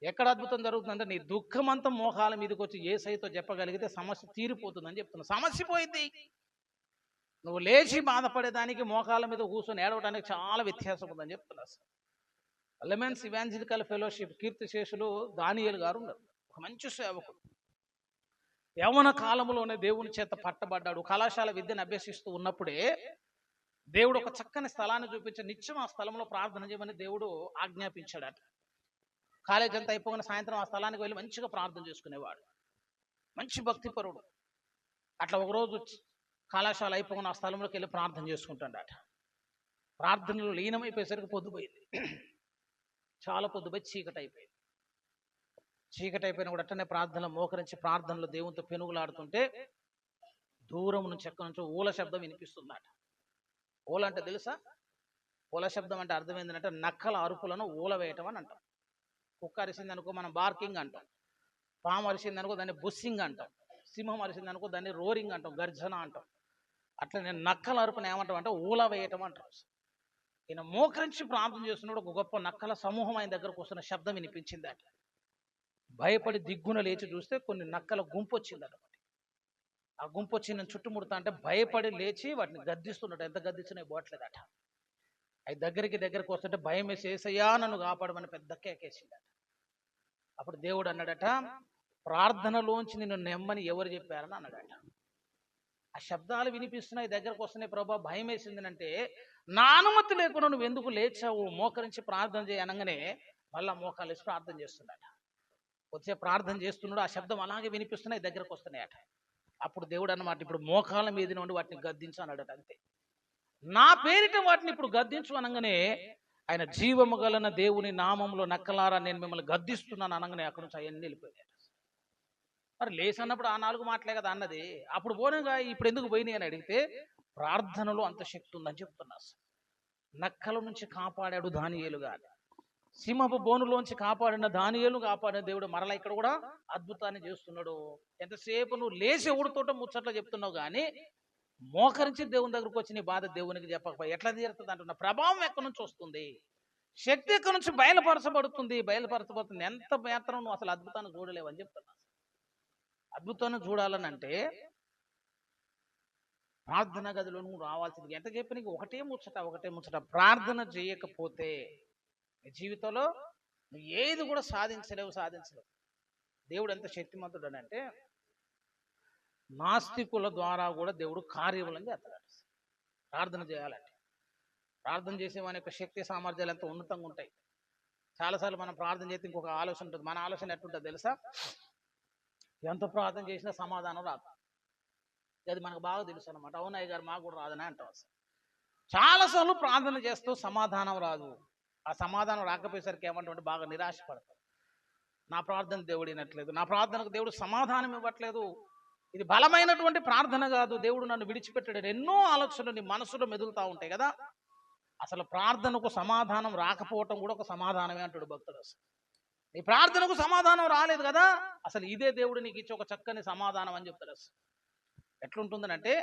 ఎక్కడ అద్భుతం జరుగుతుందంటే నీ దుఃఖం అంతా మోకాల మీదకి వచ్చి యేసయ్యతో చెప్పగలిగితే సమస్య తీరిపోతుందని చెప్తున్నా. సమస్య పోయింది. నువ్వు లేచి బాధపడేదానికి మోకాల మీద కూర్చొని ఏడవడానికి చాలా వ్యత్యాసం ఉందని చెప్తున్నా. ఎలిమెంట్స్ ఇవాంజలికల్ ఫెలోషిప్ కీర్తిశేషులు దానియేలు గారు ఉన్నారు, ఒక మంచి సేవకుడు. యవ్వన కాలంలోనే దేవుని చేత పట్టబడ్డాడు. కళాశాల విద్యను అభ్యసిస్తూ ఉన్నప్పుడే దేవుడు ఒక చక్కని స్థలాన్ని చూపించి నిత్యం ఆ స్థలంలో ప్రార్థన చేయమని దేవుడు ఆజ్ఞాపించాడట. కాలేజ్ అంతా అయిపోయిన సాయంత్రం ఆ స్థలానికి వెళ్ళి మంచిగా ప్రార్థన చేసుకునేవాడు. మంచి భక్తిపరుడు. అట్లా ఒకరోజు కళాశాల అయిపోయిన ఆ స్థలంలోకి వెళ్ళి ప్రార్థన చేసుకుంటాడట. ప్రార్థనలో లీనమైపోయేసరికి పొద్దుపోయింది. చాలా పొద్దుపోయి చీకటి అయిపోయింది. చీకటి అయిపోయిన కూడా అట్టనే ప్రార్థనలో మోకరించి ప్రార్థనలో దేవునితో పెనుగులాడుతుంటే దూరం నుంచి ఎక్కడి నుంచో ఊల శబ్దం వినిపిస్తుందట. ఊల అంటే తెలుసా? ఊల శబ్దం అంటే అర్థం ఏంటంటే నక్కల అరుపులను ఊల వేయటం అని అంటాం. కుక్క అరిసింది అనుకో మనం బార్కింగ్ అంటాం. పాము అరిసింది అనుకో దాన్ని బుస్సింగ్ అంటాం. సింహం అరిసింది అనుకో దాన్ని రోరింగ్ అంటాం, గర్జన అంటాం. అట్లా నేను నక్కల అరుపుని ఏమంటాం అంటే ఊల వేయటం అంటాం. ఈయన మోకరించి ప్రార్థన చేస్తున్నాడు. ఒక గొప్ప నక్కల సమూహం ఆయన దగ్గరకు వస్తున్న శబ్దం వినిపించింది అట. భయపడి దిగ్గున లేచి చూస్తే కొన్ని నక్కల గుంపు వచ్చిందట. ఆ గుంపు వచ్చి నేను చుట్టుముడతా అంటే భయపడి లేచి వాటిని గద్దిస్తున్నాడు. ఎంత గద్దించినా పోవట్లేదట. అవి దగ్గరికి వస్తుంటే భయం వేసి ఏసయ్యా నన్ను కాపాడమని పెద్ద కేకేసిందట. అప్పుడు దేవుడు అన్నాడట, ప్రార్థనలోంచి నిన్ను నెమ్మని ఎవరు చెప్పారని అన్నాడట. ఆ శబ్దాలు వినిపిస్తున్నాయి, దగ్గరకు వస్తున్నాయి. ప్రభా భయం వేసింది అంటే నా అనుమతి లేకుండా నువ్వు ఎందుకు లేచావు, మోకరించి ప్రార్థన చేయనగానే మళ్ళా మోకాలు వేసి ప్రార్థన చేస్తున్నాడ. వచ్చే ప్రార్థన చేస్తున్నాడు, ఆ శబ్దం అలాగే వినిపిస్తున్నాయి, దగ్గరకు వస్తున్నాయట. అప్పుడు దేవుడు అన్నమాట, ఇప్పుడు మోకాల మీద నుండి వాటిని గద్దించు అన్నాడట. అంతే, నా పేరిట వాటిని ఇప్పుడు గద్దించు అనగానే ఆయన జీవము గలన దేవుని నామంలో నక్కలారా నేను మిమ్మల్ని గద్దిస్తున్నాను అనగానే అక్కడి నుంచి అవన్నీ వెళ్ళిపోయాడు. మరి లేచి అన్నప్పుడు ఆ 4 మాటలే కదా అన్నది. అప్పుడు పోనగా ఇప్పుడు ఎందుకు పోయినాయి అని అడిగితే ప్రార్థనలో అంత శక్తి ఉందని చెప్తున్నా. నక్కల నుంచి కాపాడాడు దానియేలు గాని, సింహపు బోనులోంచి కాపాడిన దానియేలు కాపాడిన దేవుడు మరలా ఇక్కడ కూడా అద్భుతాన్ని చేస్తున్నాడు. ఎంతసేపు నువ్వు లేచి ఎవడితోట ముచ్చట్లు చెప్తున్నావు కానీ మోకరించి దేవుని దగ్గరకు వచ్చి నీ బాధ దేవునికి చెప్పకపోయి ఎట్లా తీరుతుంది అంటున్నా. ప్రభావం ఎక్కడి నుంచి వస్తుంది, శక్తి ఎక్కడి నుంచి బయలుపరచబడుతుంది. ఎంత మాత్రం నువ్వు అసలు అద్భుతాన్ని చూడలేవని చెప్తున్నా. అద్భుతాన్ని చూడాలని అంటే ప్రార్థన గదిలో నువ్వు రావాల్సింది. ఎంత చెప్పి నీకు ఒకటే ముచ్చట, ప్రార్థన చేయకపోతే నీ జీవితంలో నువ్వు ఏది కూడా సాధించలేవు. దేవుడు ఎంత శక్తిమంతుడు అంటే నాస్తికుల ద్వారా కూడా దేవుడు కార్యములను చేస్తాడు. ప్రార్థన చేయాలంటే, ప్రార్థన చేసేవాని యొక్క శక్తి సామర్థ్యాలు ఎంత ఉన్నతంగా ఉంటాయి. చాలాసార్లు మనం ప్రార్థన చేస్తే ఇంకొక ఆలోచన ఉంటుంది. మన ఆలోచన ఎట్టుంటుంది తెలుసా? ఎంత ప్రార్థన చేసినా సమాధానం రాదు. అది మనకు బాగా తెలుసు అనమాట. అవునయ్య గారు మాకు కూడా రాదని అంటాం. చాలాసార్లు ప్రార్థన చేస్తూ సమాధానం రాదు. ఆ సమాధానం రాకపోయేసరికి ఏమంటే బాగా నిరాశపడతాం. నా ప్రార్థన దేవుడు వినట్లేదు, నా ప్రార్థనకు దేవుడు సమాధానం ఇవ్వట్లేదు, ఇది బలమైనటువంటి ప్రార్థన కాదు, దేవుడు నన్ను విడిచిపెట్టాడు. ఎన్నో ఆలోచనలు నీ మనసులో మెదులుతూ ఉంటాయి కదా. అసలు ప్రార్థనకు సమాధానం రాకపోవటం కూడా ఒక సమాధానమే అంటాడు భక్తుడు. అసలు నీ ప్రార్థనకు సమాధానం రాలేదు కదా, అసలు ఇదే దేవుడు నీకు ఇచ్చే ఒక చక్కని సమాధానం అని చెప్తాడు. అసలు ఎట్లుంటుందనంటే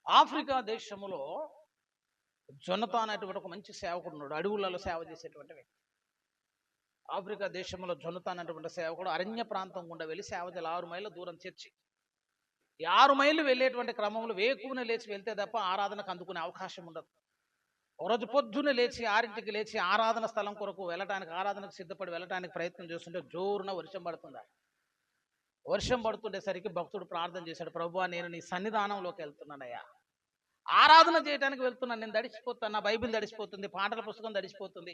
ఆఫ్రికా దేశంలో జొనతాన్ అనేటువంటి ఒక మంచి సేవకుడు ఉన్నాడు. అడవులలో సేవ చేసేటువంటి వ్యక్తి. ఆఫ్రికా దేశంలో జొనతాన్ అనేటువంటి సేవకుడు అరణ్య ప్రాంతం గుండా వెళ్ళి సేవ చేయాలి. 6 మైళ్ళ దూరం చర్చి. ఈ 6 మైళ్ళు వెళ్ళేటువంటి క్రమంలో వేకువనే లేచి వెళ్తే తప్ప ఆరాధనకు అందుకునే అవకాశం ఉండదు. ఒకరోజు పొద్దున్నే లేచి 6ంటికి లేచి ఆరాధన స్థలం కొరకు వెళ్ళటానికి, ఆరాధనకు సిద్ధపడి వెళ్ళటానికి ప్రయత్నం చేస్తుంటే జోరున వర్షం పడుతుంది. వర్షం పడుతుండేసరికి భక్తుడు ప్రార్థన చేశాడు, ప్రభువా నేను నీ సన్నిధానంలోకి వెళ్తున్నానయ్యా, ఆరాధన చేయడానికి వెళ్తున్నాను, నేను తడిసిపోతాను, నా బైబిల్ తడిసిపోతుంది, పాటల పుస్తకం తడిసిపోతుంది,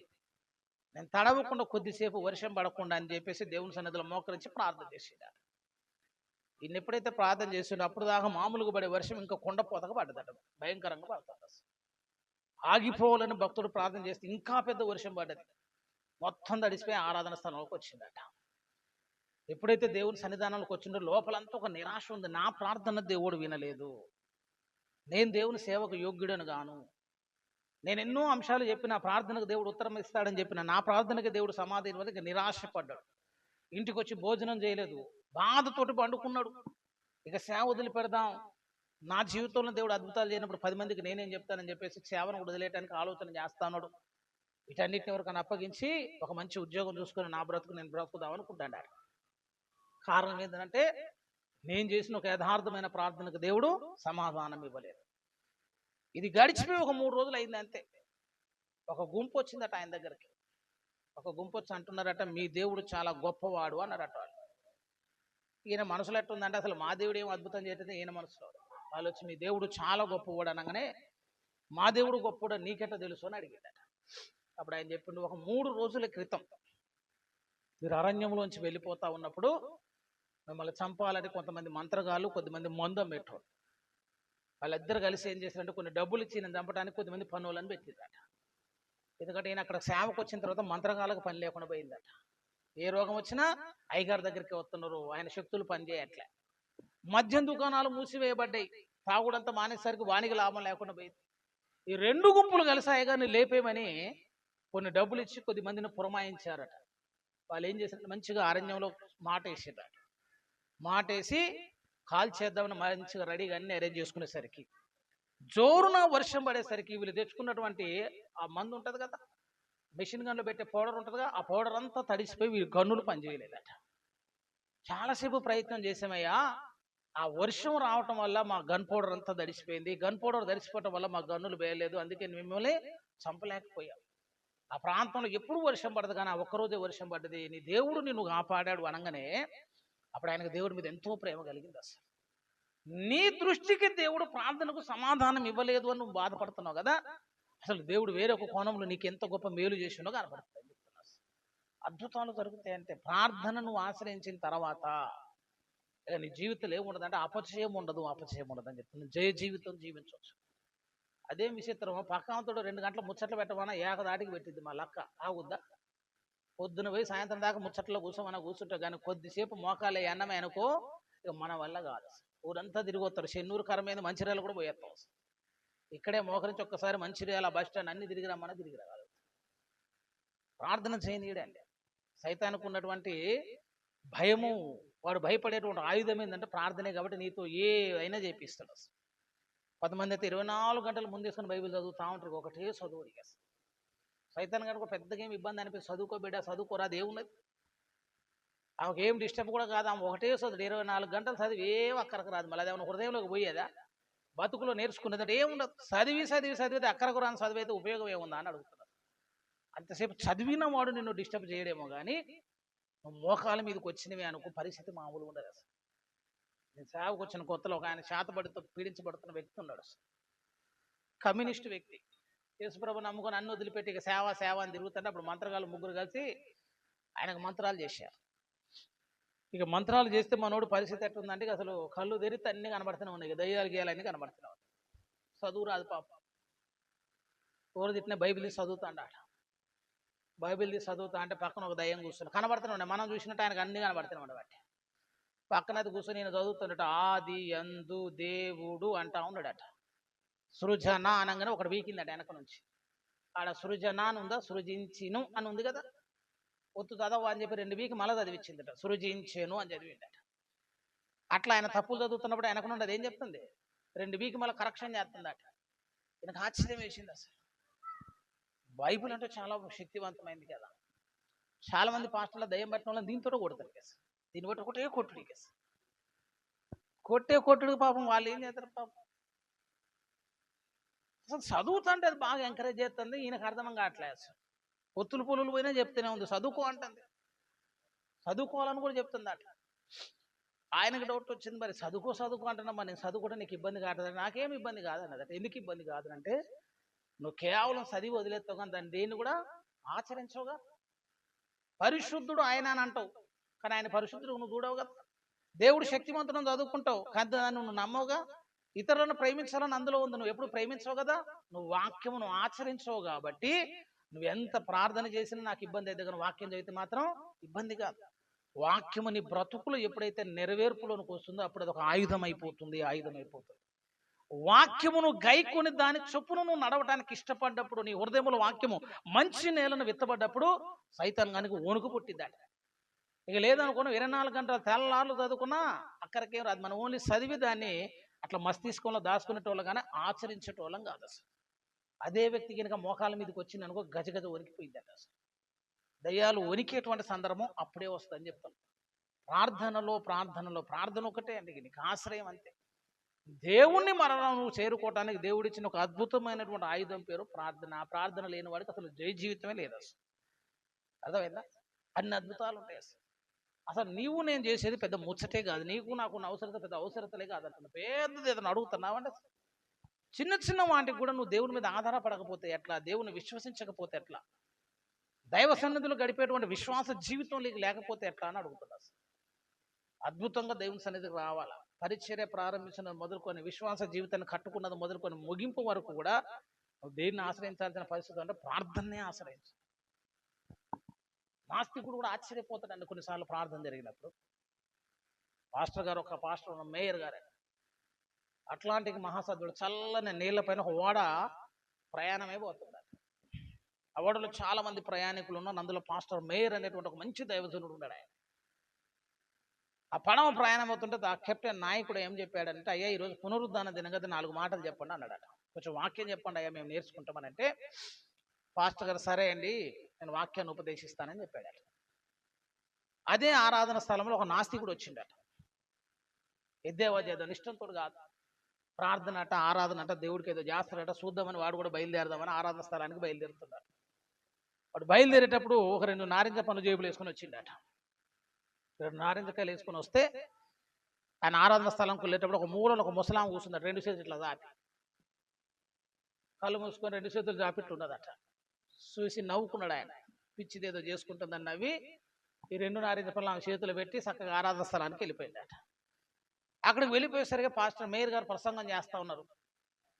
నేను తడవకుండా కొద్దిసేపు వర్షం పడకుండా అని చెప్పేసి దేవుని సన్నిధిలో మోకరించి ప్రార్థన చేసేదాడు. ఈయన ఎప్పుడైతే ప్రార్థన చేసిండో అప్పుడు దాకా మామూలుగా పడే వర్షం ఇంకా కొండపోతగా పడ్డదట, భయంకరంగా పడుతుంది. ఆగిపోవాలని భక్తుడు ప్రార్థన చేస్తే ఇంకా పెద్ద వర్షం పడ్డది. మొత్తం తడిసిపోయి ఆరాధన స్థలంలోకి వచ్చిందట. ఎప్పుడైతే దేవుని సన్నిధానంలోకి వచ్చిండో లోపలంతా ఒక నిరాశ ఉంది. నా ప్రార్థన దేవుడు వినలేదు, నేను దేవుని సేవకు యోగ్యుడని గాను, నేను ఎన్నో అంశాలు చెప్పిన ప్రార్థనకు దేవుడు ఉత్తరం ఇస్తాడని చెప్పిన, నా ప్రార్థనకి దేవుడు సమాధానం వల్ల నిరాశపడ్డాడు. ఇంటికి వచ్చి భోజనం చేయలేదు, బాధతోటి పండుకున్నాడు. ఇక సేవ వదిలి పెడదాం, నా జీవితంలో దేవుడు అద్భుతాలు చేయనప్పుడు 10 మందికి నేనేం చెప్తానని చెప్పేసి సేవను వదిలేయడానికి ఆలోచన చేస్తాడు. వీటన్నిటిని ఎవరికైనా అప్పగించి ఒక మంచి ఉద్యోగం చూసుకొని నా బ్రతుకు నేను బ్రతుకుదాం అనుకుంటాడు. కారణం ఏంటంటే నేను చేసిన ఒక యథార్థమైన ప్రార్థనకు దేవుడు సమాధానం ఇవ్వలేదు. ఇది గడిచిపోయి ఒక 3 రోజులు అయింది అంతే. ఒక గుంపు వచ్చిందట ఆయన దగ్గరికి. ఒక గుంపు వచ్చి అంటున్నారట, మీ దేవుడు చాలా గొప్పవాడు అన్నారట. ఈయన మనసులో ఎట్టుందంటే అసలు మా దేవుడు ఏం అద్భుతం చేయటం ఈయన మనసులో. వాళ్ళు వచ్చి మీ దేవుడు చాలా గొప్పవాడు అనగానే మా దేవుడు గొప్పవాడు నీకెట్ట తెలుసు అని అడిగాడట. అప్పుడు ఆయన చెప్పిండు, ఒక 3 రోజుల క్రితం మీరు అరణ్యంలోంచి వెళ్ళిపోతా ఉన్నప్పుడు మిమ్మల్ని చంపాలని కొంతమంది మంత్రగాళ్ళు, కొద్దిమంది మందం పెట్టారు. వాళ్ళిద్దరు కలిసి ఏం చేశారంటే కొన్ని డబ్బులు ఇచ్చి నేను చంపడానికి కొద్దిమంది పనులను పెట్టిందట. ఎందుకంటే ఈయన అక్కడ సేవకు వచ్చిన తర్వాత మంత్రగాళ్ళకు పని లేకుండా పోయిందట. ఏ రోగం వచ్చినా అయ్యగారి దగ్గరికి వస్తున్నారు, ఆయన శక్తులు పనిచేయట్లే. మద్యం దుకాణాలు మూసివేయబడ్డాయి, తాగుడంతా మానేసరికి వానికి లాభం లేకుండా పోయింది. ఈ 2 గుంపులు కలిసి అయ్యగారిని లేపేయమని కొన్ని డబ్బులు ఇచ్చి కొద్ది మందిని పురమాయించారట. వాళ్ళు ఏం చేశారంటే మంచిగా అరణ్యంలో మాట వేసారట. మాట వేసి కాల్ చేద్దామని మంచిగా రెడీగా అన్ని అరేంజ్ చేసుకునేసరికి జోరున వర్షం పడేసరికి వీళ్ళు తెచ్చుకున్నటువంటి ఆ మందు ఉంటుంది కదా, మెషిన్ గన్లో పెట్టే పౌడర్ ఉంటుందిగా, ఆ పౌడర్ అంతా తడిసిపోయి వీళ్ళు గన్నులు పనిచేయలేదట. చాలాసేపు ప్రయత్నం చేసామయ్యా, ఆ వర్షం రావటం వల్ల మా గన్ పౌడర్ అంతా తడిసిపోయింది, గన్ పౌడర్ తడిసిపోవటం వల్ల మా గన్నులు వేయలేదు, అందుకే మిమ్మల్ని చంపలేకపోయాం. ఆ ప్రాంతంలో ఎప్పుడు వర్షం పడదు కానీ ఆ ఒక్కరోజే వర్షం పడ్డది, నీ దేవుడు నిన్ను కాపాడాడు అనగానే అప్పుడు ఆయనకు దేవుడి మీద ఎంతో ప్రేమ కలిగింది. అసలు నీ దృష్టికి దేవుడు ప్రార్థనకు సమాధానం ఇవ్వలేదు అని నువ్వు బాధపడుతున్నావు కదా, అసలు దేవుడు వేరే ఒక కోణంలో నీకు ఎంత గొప్ప మేలు చేసిండో కనపడుతుంది. అద్భుతాలు జరుగుతాయంటే ప్రార్థనను నువ్వు ఆశ్రయించిన తర్వాత నీ జీవితంలో ఏముండదు అంటే అపచయం ఉండదు అని చెప్తున్నాను. జయ జీవితం జీవించవచ్చు. అదేం విచిత్రం, పక్కాంతుడు 2 గంటల ముచ్చట్లు పెట్టమన్నా ఏకదాటికి పెట్టింది మా లక్క, ఆగుద్దా? పొద్దున పోయి సాయంత్రం దాకా ముచ్చట్లో కూర్చుంటే కానీ కొద్దిసేపు మోకాలే అన్నమే అనుకో ఇక మన వల్ల కాదు. ఊరంతా తిరిగి వస్తారు, చెన్నూరు కరమైన మంచిర్యాల కూడా పోయేస్తాం. ఇక్కడే మోకరించి ఒక్కసారి మంచిర్యాల బస్ స్టాండ్ అన్ని తిరిగి రమ్మని తిరిగి రావాలి. ప్రార్థన చేయనీయడండి. సైతానికి ఉన్నటువంటి భయము, వాడు భయపడేటువంటి ఆయుధం ఏంటంటే ప్రార్థనే. కాబట్టి నీతో ఏదైనా చేపిస్తాడు. అసలు 10 మంది అయితే 24 గంటలు ముందేసుకొని బైబిల్ చదువుతా ఉంటారు, ఒకటే చదువు. ఇక సైతాన్ కనుక పెద్దగా ఏమి ఇబ్బంది అనిపిస్తుంది, చదువుకో బిడ్డ చదువుకోరా, దేవున్నది ఆమెకు ఏం డిస్టర్బ్ కూడా కాదు, ఆమె ఒకటే చదువు 24 గంటలు చదివి ఏం అక్కరకు రాదు. మళ్ళీ అదేమన్నా హృదయంలోకి పోయేదా, బతుకులో నేర్చుకునేదంటే ఏముండదు. చదివితే అక్కరకు రాని చదివితే ఉపయోగం ఏముందా అని అడుగుతున్నారు. అంతసేపు చదివిన వాడు నిన్ను డిస్టర్బ్ చేయడేమో కానీ మోకాల మీదకి వచ్చినవి అనుకో పరిస్థితి మామూలు ఉండదు. అసలు నేను సేవకు వచ్చిన కొత్తలో ఒక ఆయన శాతపడితో పీడించబడుతున్న వ్యక్తి ఉన్నాడు. కమ్యూనిస్ట్ వ్యక్తి, యేసుప్రభు నమ్ముకొని అన్ని వదిలిపెట్టి ఇక సేవ అని తిరుగుతుంటే అప్పుడు మంత్రగాళ్ళు 3 కలిసి ఆయనకు మంత్రాలు చేశారు. ఇక మంత్రాలు చేస్తే మనోడు పరిస్థితి ఎట్టుందంటే అసలు కళ్ళు తెరిస్తే అన్ని కనబడుతూనే ఉన్నాయి, దయ్యాలు గీయాలన్నీ కనబడుతున్నాయి. చదువు రాదు పాపం. ఎవరు తిట్టిన బైబిల్ తీసి చదువుతాండాట. బైబిల్ తీసి చదువుతా అంటే పక్కన ఒక దయ్యం కూర్చుని కనబడుతూనే ఉన్నాయి. మనం చూసినట్టు ఆయనకు అన్ని కనబడుతూనే ఉండబట్టి పక్కన అది కూర్చొని నేను చదువుతున్నట్టు ఆది యందు దేవుడు అంటా ఉన్నాడట. సృజన అనగానే ఒకటి వీకిందట వెనక నుంచి. ఆడ సృజన అని ఉందా, సృజించిను అని ఉంది కదా, ఒత్తు చదవ అని చెప్పి 2 వీకి మళ్ళీ చదివించిందట, సృజించేను అని చదివిందట. అట్లా ఆయన తప్పులు చదువుతున్నప్పుడు వెనక నుండి అది ఏం చెప్తుంది, 2 వీకి మళ్ళీ కరెక్షన్ చేస్తుందట. ఈయనకు ఆశ్చర్యం వేసింది. అసలు బైబిల్ అంటే చాలా శక్తివంతమైంది కదా. చాలా మంది పాస్టర్ల దయ్యం పట్టిన వాళ్ళని దీంతో కొడతారు కేసు, దీన్ని బట్టి ఒకటే కొట్టుడు కేసు, కొట్టుడు పాపం వాళ్ళు ఏం చేస్తారు పాపం. అసలు చదువుతుంటే అది బాగా ఎంకరేజ్ చేస్తుంది, ఈయనకు అర్థం కావట్లేదు. అసలు పొత్తులు పొలులు పోయినా చెప్తూనే ఉంది, చదువుకో అంటుంది, చదువుకోవాలని కూడా చెప్తుంది. అట్లా ఆయనకు డౌట్ వచ్చింది, మరి చదువుకో అంటున్నా, మరి నేను చదువుకుంటే నీకు ఇబ్బంది కాదు. నాకేం ఇబ్బంది కాదన్నదట. ఎందుకు ఇబ్బంది కాదు అంటే నువ్వు కేవలం చదివి వదిలేస్తావు కానీ దాన్ని దేన్ని కూడా ఆచరించవుగా. పరిశుద్ధుడు ఆయన అని అంటావు కానీ ఆయన పరిశుద్ధుడు నువ్వు చూడవు కదా. దేవుడు శక్తివంతులను చదువుకుంటావు కానీ దాన్ని నువ్వు నమ్మవుగా. ఇతరులను ప్రేమించాలని అందులో ఉంది, నువ్వు ఎప్పుడు ప్రేమించవు కదా. నువ్వు వాక్యమును ఆచరించవు కాబట్టి నువ్వు ఎంత ప్రార్థన చేసినా నాకు ఇబ్బంది అయితే కానీ వాక్యం చదివితే మాత్రం ఇబ్బంది కాదు. వాక్యము నీ బ్రతుకులు ఎప్పుడైతే నెరవేర్పులోనికి వస్తుందో అప్పుడు అది ఒక ఆయుధం అయిపోతుంది. వాక్యమును గైకొని దాని చొప్పును నువ్వు నడవటానికి ఇష్టపడ్డప్పుడు, నీ హృదయముల వాక్యము మంచి నేలను విత్తబడ్డప్పుడు సైతాన్ గానికి వణుకు పుట్టిద్దాట. ఇక లేదనుకున్నా 24 గంటల తెల్లార్లు చదువుకున్నా అక్కడికేం రాదు. మనం ఓన్లీ చదివి దాన్ని అట్లా మస్తిష్కంలో దాచుకునేటోళ్ళం కానీ ఆచరించేటోళ్ళం కాదు. అసలు అదే వ్యక్తి కనుక మోకాల మీదకి వచ్చింది అనుకో గజగజ వణికిపోయిందట. అసలు దయ్యాలు వణికేటువంటి సందర్భం అప్పుడే వస్తుందని చెప్తాను. ప్రార్థన ఒకటే అండి నీకు ఆశ్రయం. అంతే. దేవుణ్ణి మరణం నువ్వు చేరుకోవటానికి దేవుడిచ్చిన ఒక అద్భుతమైనటువంటి ఆయుధం పేరు ప్రార్థన. ఆ ప్రార్థన లేని వాడికి అసలు జయ జీవితమే లేదు. అసలు అర్థమైందా? అన్ని అద్భుతాలు ఉంటాయి. అసలు అసలు నీవు నేను చేసేది పెద్ద ముచ్చటే కాదు, నీకు నాకు ఉన్న అవసరత పెద్ద అవసరతలే కాదంటున్నా, పెద్దది ఏదైనా అడుగుతున్నావు అంటే చిన్న చిన్న వాటికి కూడా నువ్వు దేవుని మీద ఆధారపడకపోతే ఎట్లా, దేవుని విశ్వసించకపోతే ఎట్లా, దైవ సన్నిధిలో గడిపేటువంటి విశ్వాస జీవితం లేకపోతే ఎట్లా అని అడుగుతున్నా. అద్భుతంగా దేవుని సన్నిధికి రావాలా. పరిచర్య ప్రారంభించిన మొదలుకొని విశ్వాస జీవితాన్ని కట్టుకున్నది మొదలుకొని ముగింపు వరకు కూడా నువ్వు దేన్ని ఆశ్రయించాల్సిన పరిస్థితి అంటే ప్రార్థననే ఆశ్రయించు. నాస్తికుడు కూడా ఆశ్చర్యపోతాడండి కొన్నిసార్లు ప్రార్థన జరిగినప్పుడు. పాస్టర్ గారు, ఒక పాస్టర్ మేయర్ గారు అట్లాంటిక్ మహాసద్దుడు, చల్లని నీళ్లపైన ఒక ఓడ ప్రయాణమే పోతున్నాడు. ఆ ఓడలో చాలా మంది ప్రయాణికులు ఉన్నారు. అందులో పాస్టర్ మేయర్ అనేటువంటి ఒక మంచి దైవజనుడు ఉన్నాడు. ఆయన ఆ పడవ ప్రయాణం అవుతుంటే ఆ కెప్టెన్ నాయకుడు ఏం చెప్పాడంటే, అయ్యా ఈరోజు పునరుద్ధాన దినం కదా, 4 మాటలు చెప్పండి అన్నాడట. కొంచెం వాక్యం చెప్పండి అయ్యా, మేము నేర్చుకుంటామనంటే పాస్టర్ గారు సరే అండి నేను వాక్యాన్ని ఉపదేశిస్తానని చెప్పాడట. అదే ఆరాధన స్థలంలో ఒక నాస్తికుడు వచ్చిండట. ఎద్దేవా చేద్దాం ఇష్టంతో కాదు, ప్రార్థన అట ఆరాధన అట దేవుడికి ఏదో చేస్తాడట చూద్దామని వాడు కూడా బయలుదేరదామని ఆరాధన స్థలానికి బయలుదేరుతున్నాడు. వాడు బయలుదేరేటప్పుడు ఒక 2 నారింజ పండ్లు జేబులు వేసుకొని వచ్చిండట. 2 నారింజకాయలు వేసుకొని వస్తే ఆయన ఆరాధన స్థలంకి వెళ్ళేటప్పుడు ఒక మూలలో ఒక ముసలాం కూర్చున్నాడు. 2 చేతులు ఇట్లా దాపి, కళ్ళు మూసుకొని 2 చేతులు జాపిట్టు ఉన్నదట. చూసి నవ్వుకున్నాడు ఆయన. పిచ్చిదేదో చేసుకుంటుందని నవ్వి ఈ 2 నారింజ పళ్ళు ఆమె చేతులు పెట్టి చక్కగా ఆరాధన స్థలానికి వెళ్ళిపోయిందట. అక్కడికి వెళ్ళిపోయేసరికి పాస్టర్ మేయర్ గారు ప్రసంగం చేస్తా ఉన్నారు.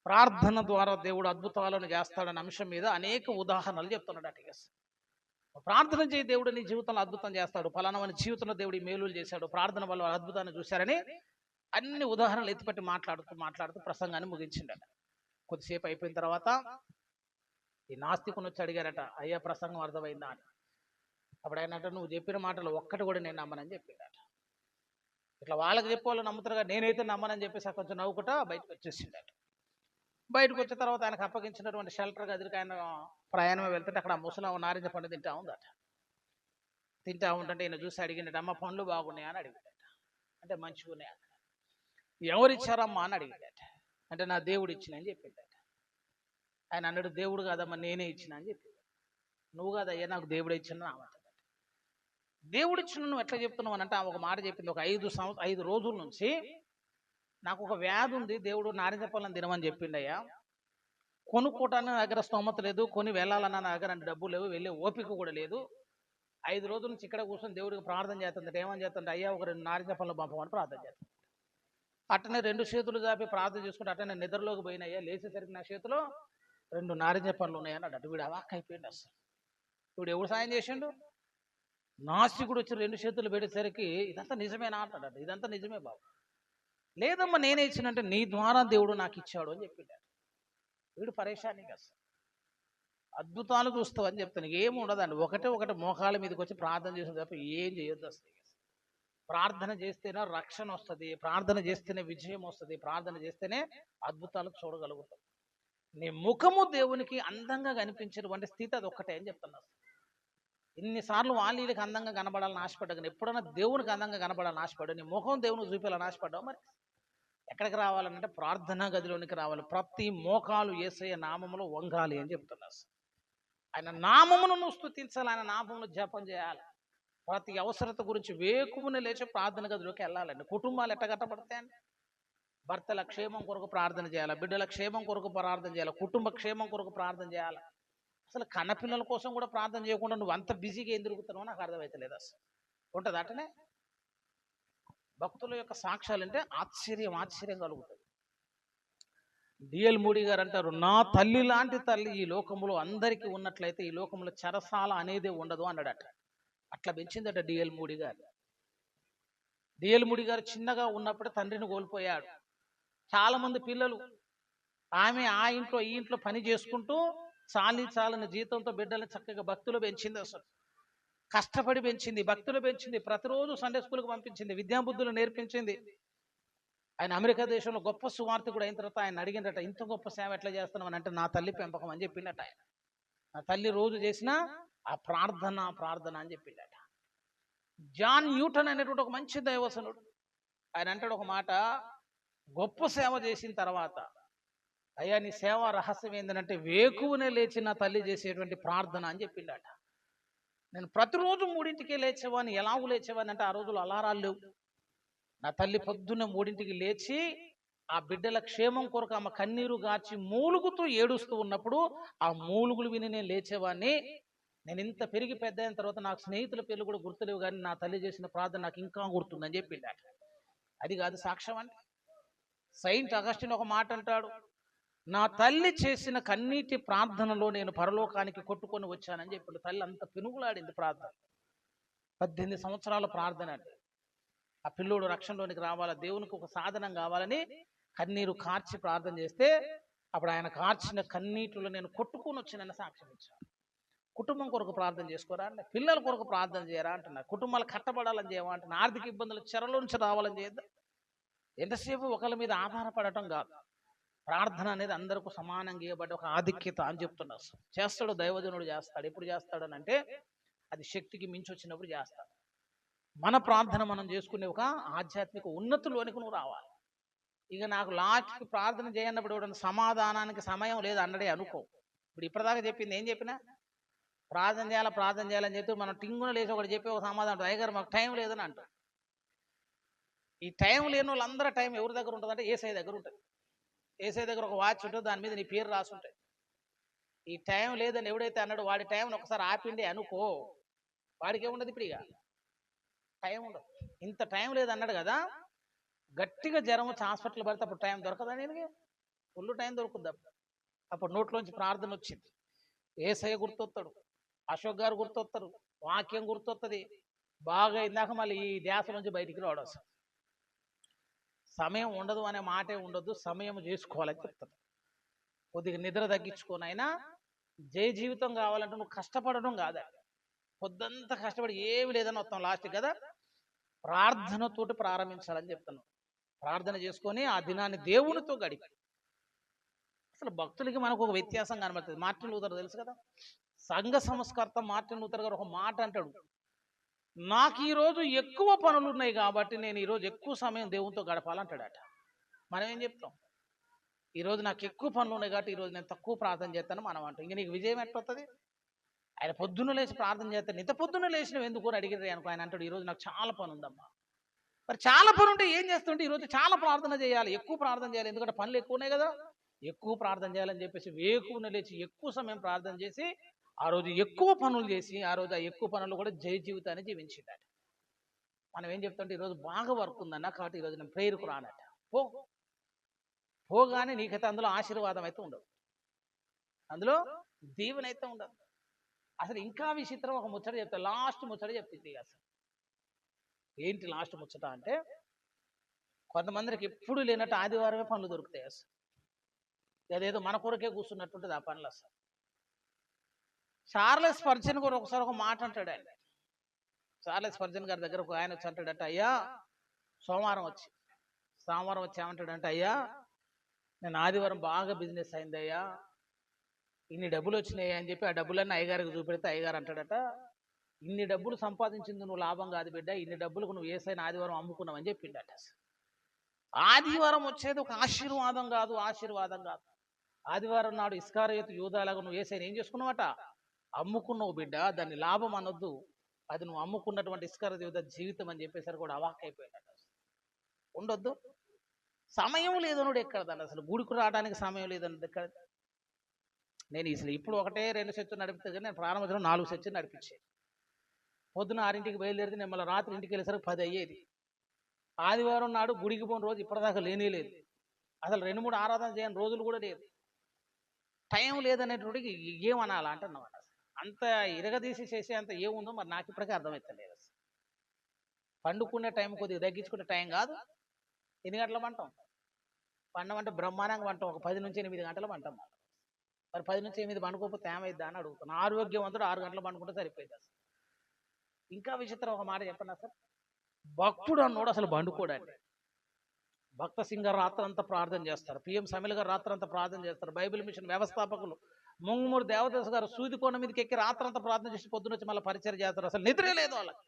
ప్రార్థన ద్వారా దేవుడు అద్భుతాలను చేస్తాడన్న అంశం మీద అనేక ఉదాహరణలు చెప్తున్నాడు. ప్రార్థన చేయి, దేవుడు నీ జీవితంలో అద్భుతం చేస్తాడు, ఫలానా వాని జీవితంలో దేవుడు మేలులు చేశాడు, ప్రార్థన వల్ల అద్భుతాన్ని చూశారని అన్ని ఉదాహరణలు ఎత్తిపెట్టి మాట్లాడుతూ ప్రసంగాన్ని ముగించిండట. కొద్దిసేపు అయిపోయిన తర్వాత ఈ నాస్తికుని వచ్చి అడిగారట, అయ్యా ప్రసంగం అర్థమైందా అని. అప్పుడు ఆయన అంటే, నువ్వు చెప్పిన మాటలు ఒక్కటి కూడా నేను నమ్మనని చెప్పిండట. ఇట్లా వాళ్ళకి చెప్పేవాళ్ళు నమ్ముతారుగా, నేనైతే నమ్మనని చెప్పేసి కొంచెం నవ్వుకుంటా బయటకు వచ్చేసిండట. బయటకు వచ్చిన తర్వాత ఆయనకు అప్పగించినటువంటి షెల్టర్ గదికి ఆయన ప్రయాణమే వెళ్తుంటే అక్కడ ముసలాం నారింజ పండు తింటా ఉందట. తింటా ఉంటుంటే ఈయన చూసి అడిగిండట, అమ్మ పండ్లు బాగున్నాయా అని అడిగిండట. అంటే మంచిగా ఉన్నాయా. ఎవరిచ్చారమ్మా అని అడిగిండట. అంటే నా దేవుడు ఇచ్చినని చెప్పిండట. ఆయన అన్నాడు, దేవుడు కాదమ్మా నేనే ఇచ్చిన అని చెప్పింది. నువ్వు కాదయ్యా నాకు దేవుడు ఇచ్చిన అమ్మంటాడు. దేవుడు ఇచ్చిన నువ్వు ఎట్లా చెప్తున్నావు అని అంటే ఆమె ఒక మాట చెప్పింది. ఒక 5 రోజుల నుంచి నాకు ఒక వ్యాధి ఉంది, దేవుడు నారింజ పళ్ళని తినమని చెప్పిండయ్యా. కొనుక్కోవటానికి నా దగ్గర స్తోమత లేదు, కొని వెళ్ళాలన్నా నా దగ్గర డబ్బు లేవు, వెళ్ళే ఓపిక కూడా లేదు. 5 రోజుల నుంచి ఇక్కడ కూర్చొని దేవుడికి ప్రార్థన చేస్తుంటే ఏమని చేస్తుంటే, అయ్యా ఒక 2 నారింజ పళ్ళు పంపమని ప్రార్థన చేస్తాను. అట్టనే 2 చేతులు చాపి ప్రార్థన చేసుకుంటే అట్టనే నిద్రలోకి పోయినయ్యా. లేచేసరికి నా చేతిలో 2 నారింజ పళ్ళు ఉన్నాయని అడ్డు. వీడు అవాక్ అయిపోయింది. అసలు వీడు ఎవడు సాయం చేసిండు? నాస్తికుడు వచ్చి 2 చేతులు పెట్టేసరికి ఇదంతా నిజమేనా అంటాడు. ఇదంతా నిజమే బాబు. లేదమ్మా నేనే ఇచ్చినంటే నీ ద్వారా దేవుడు నాకు ఇచ్చాడు అని చెప్పిండాడు. వీడు పరేషానికి అసలు అద్భుతాలు చూస్తావు అని చెప్తాను. ఏమి ఉండదండి, ఒకటే మోకాల మీదకి వచ్చి ప్రార్థన చేసిన తప్ప ఏం చేయొద్దు. అసలు ప్రార్థన చేస్తేనే రక్షణ వస్తుంది, ప్రార్థన చేస్తేనే విజయం వస్తుంది, ప్రార్థన చేస్తేనే అద్భుతాలు చూడగలుగుతాం. నీ ముఖము దేవునికి అందంగా కనిపించేటువంటి స్థితి అది ఒక్కటే అని చెప్తున్నా. ఇన్నిసార్లు వాళ్ళకి అందంగా కనబడాలని ఆశపడ్డా, ఎప్పుడైనా దేవునికి అందంగా కనబడాలని ఆశపడ్డా, నీ ముఖం దేవునికి చూపించాలని ఆశపడ్డావు. మరి ఎక్కడికి రావాలంటే ప్రార్థనా గదిలోనికి రావాలి. ప్రతి మోకాలు యేసయ్య నామములో వంగాలి అని చెప్తున్నా. ఆయన నామమును నువ్వు స్తుతించాలి, ఆయన నామమును జపం చేయాలి. ప్రతి అవసరత గురించి వేకువనే లేచి ప్రార్థన గదిలోకి వెళ్ళాలండి. కుటుంబాలు ఎట్ట కట్టబడతాయండి? భర్తల క్షేమం కొరకు ప్రార్థన చేయాలి, బిడ్డల క్షేమం కొరకు ప్రార్థన చేయాలి, కుటుంబ క్షేమం కొరకు ప్రార్థన చేయాలి. అసలు కన్నపిల్లల కోసం కూడా ప్రార్థన చేయకుండా నువ్వు అంత బిజీగా ఏం తిరుగుతున్నావో నాకు అర్థమవుతలేదు. అసలు ఉంటుంది అటనే భక్తుల యొక్క సాక్ష్యాలు అంటే ఆశ్చర్యం కలుగుతుంది. డిఎల్ మూడీ గారు అంటారు, నా తల్లి లాంటి తల్లి ఈ లోకంలో అందరికీ ఉన్నట్లయితే ఈ లోకంలో చెరసాల అనేదే ఉండదు అన్నాడట. అట్లా పెంచిందట డిఎల్ మూడీ గారు. డిఎల్ మూడీ గారు చిన్నగా ఉన్నప్పుడే తండ్రిని కోల్పోయాడు. చాలా మంది పిల్లలు ఆమె ఆ ఇంట్లో ఈ ఇంట్లో పని చేసుకుంటూ చాలని జీతంతో బిడ్డలను చక్కగా భక్తులు పెంచింది. అసలు కష్టపడి పెంచింది, భక్తులు పెంచింది, ప్రతిరోజు సండే స్కూల్కి పంపించింది, విద్యాబుద్ధులు నేర్పించింది. ఆయన అమెరికా దేశంలో గొప్ప సువార్థికుడు అయిన తర్వాత ఆయన అడిగినట, ఇంత గొప్ప సేవ ఎట్లా చేస్తున్నామని అంటే నా తల్లి పెంపకం అని చెప్పిండట. ఆయన నా తల్లి రోజు చేసిన ఆ ప్రార్థన అని చెప్పిండట. జాన్ న్యూటన్ అనేటువంటి ఒక మంచి దైవసనుడు ఆయన అంటాడు ఒక మాట, గొప్ప సేవ చేసిన తర్వాత అయ్యా నీ సేవ రహస్యం ఏంటంటే వేకువనే లేచి నా తల్లి చేసేటువంటి ప్రార్థన అని చెప్పిండట. నేను ప్రతిరోజు 3ంటికే లేచేవాడిని. ఎలాగూ లేచేవాడిని అంటే ఆ రోజులు అలారాలు లేవు. నా తల్లి పొద్దున్న 3ంటికి లేచి ఆ బిడ్డల క్షేమం కొరకు ఆమె కన్నీరు గార్చి మూలుగుతూ ఏడుస్తూ ఉన్నప్పుడు ఆ మూలుగులు విని నేను లేచేవాడిని. నేను ఇంత పెరిగి పెద్ద అయిన తర్వాత నాకు స్నేహితుల పేర్లు కూడా గుర్తులేవు, కానీ నా తల్లి చేసిన ప్రార్థన నాకు ఇంకా గుర్తుందని చెప్పిండు. అది కాదు సాక్ష్యం అంటే. సెయింట్ అగస్టిన్ ఒక మాట అంటాడు, నా తల్లి చేసిన కన్నీటి ప్రార్థనలో నేను పరలోకానికి కొట్టుకొని వచ్చానని చెప్పాడు. తల్లి అంత పెనుగులాడింది ప్రార్థన. 18 సంవత్సరాల ప్రార్థన అండి. ఆ పిల్లోడు రక్షణలోనికి రావాలా, దేవునికి ఒక సాధనం కావాలని కన్నీరు కార్చి ప్రార్థన చేస్తే అప్పుడు ఆయన కార్చిన కన్నీటిలో నేను కొట్టుకొని వచ్చినని సాక్ష్యం ఇచ్చాను. కుటుంబం కొరకు ప్రార్థన చేసుకోరా అంటే, పిల్లల కొరకు ప్రార్థన చేయరా అంటున్నారు. కుటుంబాలు కట్టబడాలని చేయవా అంటున్నారు. ఆర్థిక ఇబ్బందులు చెరలో నుంచి రావాలని చేయద్దా. ఎంతసేపు ఒకరి మీద ఆధారపడటం కాదు. ప్రార్థన అనేది అందరికీ సమానంగా ఇవ్వబడ్డ ఒక ఆధిక్యత అని చెప్తున్నారు. చేస్తాడు, దైవజనుడు చేస్తాడు. ఎప్పుడు చేస్తాడని అంటే అది శక్తికి మించి వచ్చినప్పుడు చేస్తాడు. మన ప్రార్థన మనం చేసుకునే ఒక ఆధ్యాత్మిక ఉన్నతిలోనికి నువ్వు రావాలి. ఇక నాకు లాస్ట్కి ప్రార్థన చేయనప్పుడు కూడా సమాధానానికి సమయం లేదు అన్నడే అనుకో. ఇప్పుడు ఇప్పటిదాకా చెప్పింది ఏం చెప్పినా ప్రార్థన చేయాలని చెప్పి మనం టింగున లేచి ఒకటి చెప్పి ఒక సమాధానం, అయ్యగారు మాకు టైం లేదని అంటారు. ఈ టైం లేని వాళ్ళందరూ టైం ఎవరి దగ్గర ఉంటుంది అంటే ఏసఐ దగ్గర ఉంటుంది. ఏసఐ దగ్గర ఒక వాచ్ ఉంటుంది, దాని మీద నీ పేరు రాసి ఉంటుంది. ఈ టైం లేదని ఎవడైతే అన్నాడు వాడి టైంని ఒకసారి ఆపిండి అనుకో, వాడికి ఏముండదు. ఇప్పుడు ఇక టైం ఉండదు. ఇంత టైం లేదన్నాడు కదా, గట్టిగా జ్వరం వచ్చి హాస్పిటల్ పడితే అప్పుడు టైం దొరకదా? నేను ఫుల్ టైం దొరుకుద్ది. అప్పుడు నోట్లోంచి ప్రార్థన వచ్చింది. ఏసయ్య గుర్తొస్తాడు, అశోక్ గారు గుర్తొస్తారు, వాక్యం గుర్తొస్తుంది. బాగా ఇందాక మళ్ళీ ఈ ధ్యాస నుంచి బయటికి రావడం. సమయం ఉండదు అనే మాటే ఉండదు, సమయం చేసుకోవాలని చెప్తాను. కొద్దిగా నిద్ర తగ్గించుకోనైనా జయ జీవితం కావాలంటే నువ్వు కష్టపడడం కాదా, పొద్దంతా కష్టపడి ఏమి లేదని వస్తాం లాస్ట్ కదా. ప్రార్థనతోటి ప్రారంభించాలని చెప్తాను. ప్రార్థన చేసుకొని ఆ దినాన్ని దేవునితో గడిపి. అసలు భక్తులకి మనకు ఒక వ్యత్యాసం కనబడుతుంది. మార్టిన్ లూథర్ తెలుసు కదా, సంఘ సంస్కర్త మార్టిన్ లూథర్ గారు ఒక మాట అంటాడు, నాకు ఈరోజు ఎక్కువ పనులు ఉన్నాయి కాబట్టి నేను ఈరోజు ఎక్కువ సమయం దేవునితో గడపాలంటాడట. మనం ఏం చెప్తాం, ఈరోజు నాకు ఎక్కువ పనులు ఉన్నాయి కాబట్టి ఈరోజు నేను తక్కువ ప్రార్థన చేస్తాను మనం అంటాం. ఇంక నీకు విజయం ఎట్లొస్తుంది? ఆయన పొద్దున్న లేచి ప్రార్థన చేస్తాను. ఇంత పొద్దున్న లేచినవి ఎందుకు అడిగిరే అనుకో. ఆయన అంటాడు, ఈరోజు నాకు చాలా పని ఉందమ్మా. మరి చాలా పని ఉంటే ఏం చేస్తుంటే ఈరోజు చాలా ప్రార్థన చేయాలి, ఎక్కువ ప్రార్థన చేయాలి, ఎందుకంటే పనులు ఎక్కువ ఉన్నాయి కదా. ఎక్కువ ప్రార్థన చేయాలని చెప్పేసి వేకువన లేచి ఎక్కువ సమయం ప్రార్థన చేసి ఆ రోజు ఎక్కువ పనులు చేసి ఆ రోజు ఆ ఎక్కువ పనులు కూడా జయ జీవితాన్ని జీవించిందట. మనం ఏం చెప్తుంటే ఈరోజు బాగా వర్క్ ఉందన్న కాబట్టి ఈరోజు నేను ప్రేయర్కు రానట. పోగానే నీకైతే అందులో ఆశీర్వాదం అయితే ఉండదు, అందులో దీవెన అయితే ఉండదు. అసలు ఇంకా విచిత్రం ఒక ముచ్చట చెప్తా, లాస్ట్ ముచ్చట చెప్తుంది. అసలు ఏంటి లాస్ట్ ముచ్చట అంటే, కొంతమందికి ఎప్పుడు లేనట్టు ఆదివారమే పనులు దొరుకుతాయి. అసలు అదేదో మన కొరకే కూర్చున్నట్టుంటుంది ఆ పనులు. అసలు చార్లెస్ స్పర్జన్ కూడా ఒకసారి ఒక మాట అంటాడు. ఆయన చార్లెస్ స్పర్జన్ గారి దగ్గర ఒక ఆయన వచ్చి అంటాడంట, అయ్యా సోమవారం వచ్చి ఏమంటాడంటే, అయ్యా నేను ఆదివారం బాగా బిజినెస్ అయింది అయ్యా, ఇన్ని డబ్బులు వచ్చినాయి అని చెప్పి ఆ డబ్బులన్నీ అయ్యగారికి చూపెడితే అయ్యగారు అంటాడట, ఇన్ని డబ్బులు సంపాదించింది నువ్వు లాభం కాదు బిడ్డ, ఇన్ని డబ్బులకు నువ్వు ఏసైనా ఆదివారం అమ్ముకున్నావు అని చెప్పిండట. ఆదివారం వచ్చేది ఒక ఆశీర్వాదం కాదు. ఆదివారం నాడు ఇస్కారియోతు యూదాలాగా నువ్వు ఏసైనా ఏం చేసుకున్నావట, అమ్ముకున్నావు బిడ్డ, దాన్ని లాభం అనొద్దు, అది నువ్వు అమ్ముకున్నటువంటి ఇస్కారియోతు యూదా జీవితం అని చెప్పేసరికి కూడా అవాక్ అయిపోయాడట. ఉండొద్దు, సమయం లేదనుడు ఎక్కడ దాన్ని, అసలు గుడికి రావడానికి సమయం లేదన్నది ఎక్కడ. నేను అసలు ఇప్పుడు 1-2 సెచ్చులు నడిపితే కానీ నేను ప్రారంభంలో 4 సెచ్చులు నడిపించేది. పొద్దున 6ంటికి బయలుదేరితే నేను మళ్ళీ రాత్రి ఇంటికి వెళ్ళేసరికి 10 అయ్యేది. ఆదివారం నాడు గుడికి పోయిన రోజు ఇప్పటిదాకా లేనేలేదు. అసలు 2-3 ఆరాధన చేయని రోజులు కూడా లేదు. టైం లేదనేటువంటికి ఏమనాలా అంటున్నమాట. అంత ఇరగదీసి చేసే అంత ఏముందో మరి నాకు ఇప్పటికే అర్థమవుతలేదు. అసలు పండుకునే టైం కొద్దిగా తగ్గించుకునే టైం కాదు. ఎన్ని గంటలు పంటాం? పండమంటే బ్రహ్మాండంగా పంటాం, ఒక 10 నుంచి 8 గంటలు పంటాం. మరి 10 నుంచి 8 పండుకోకపోతే ఏమైద్దా అని అడుగుతాను. ఆరోగ్యవంతుడు 6 గంటలు పండుకుంటే సరిపోయింది. అసలు ఇంకా విచిత్రం ఒక మాట చెప్పండి, అసలు భక్తుడు అన్నోడు అసలు పండుకోడండి. భక్త సింగ్ గారు రాత్రంతా ప్రార్థన చేస్తారు, పిఎం సమీల్ గారు రాత్రంతా ప్రార్థన చేస్తారు, బైబిల్ మిషన్ వ్యవస్థాపకులు ముంగుమూరు దేవదాస్ గారు సూదికోణ మీదకి ఎక్కి రాత్రంతా ప్రార్థన చేసి పొద్దున వచ్చి మళ్ళీ పరిచయం చేస్తారు. అసలు నిద్రే లేదు వాళ్ళకి.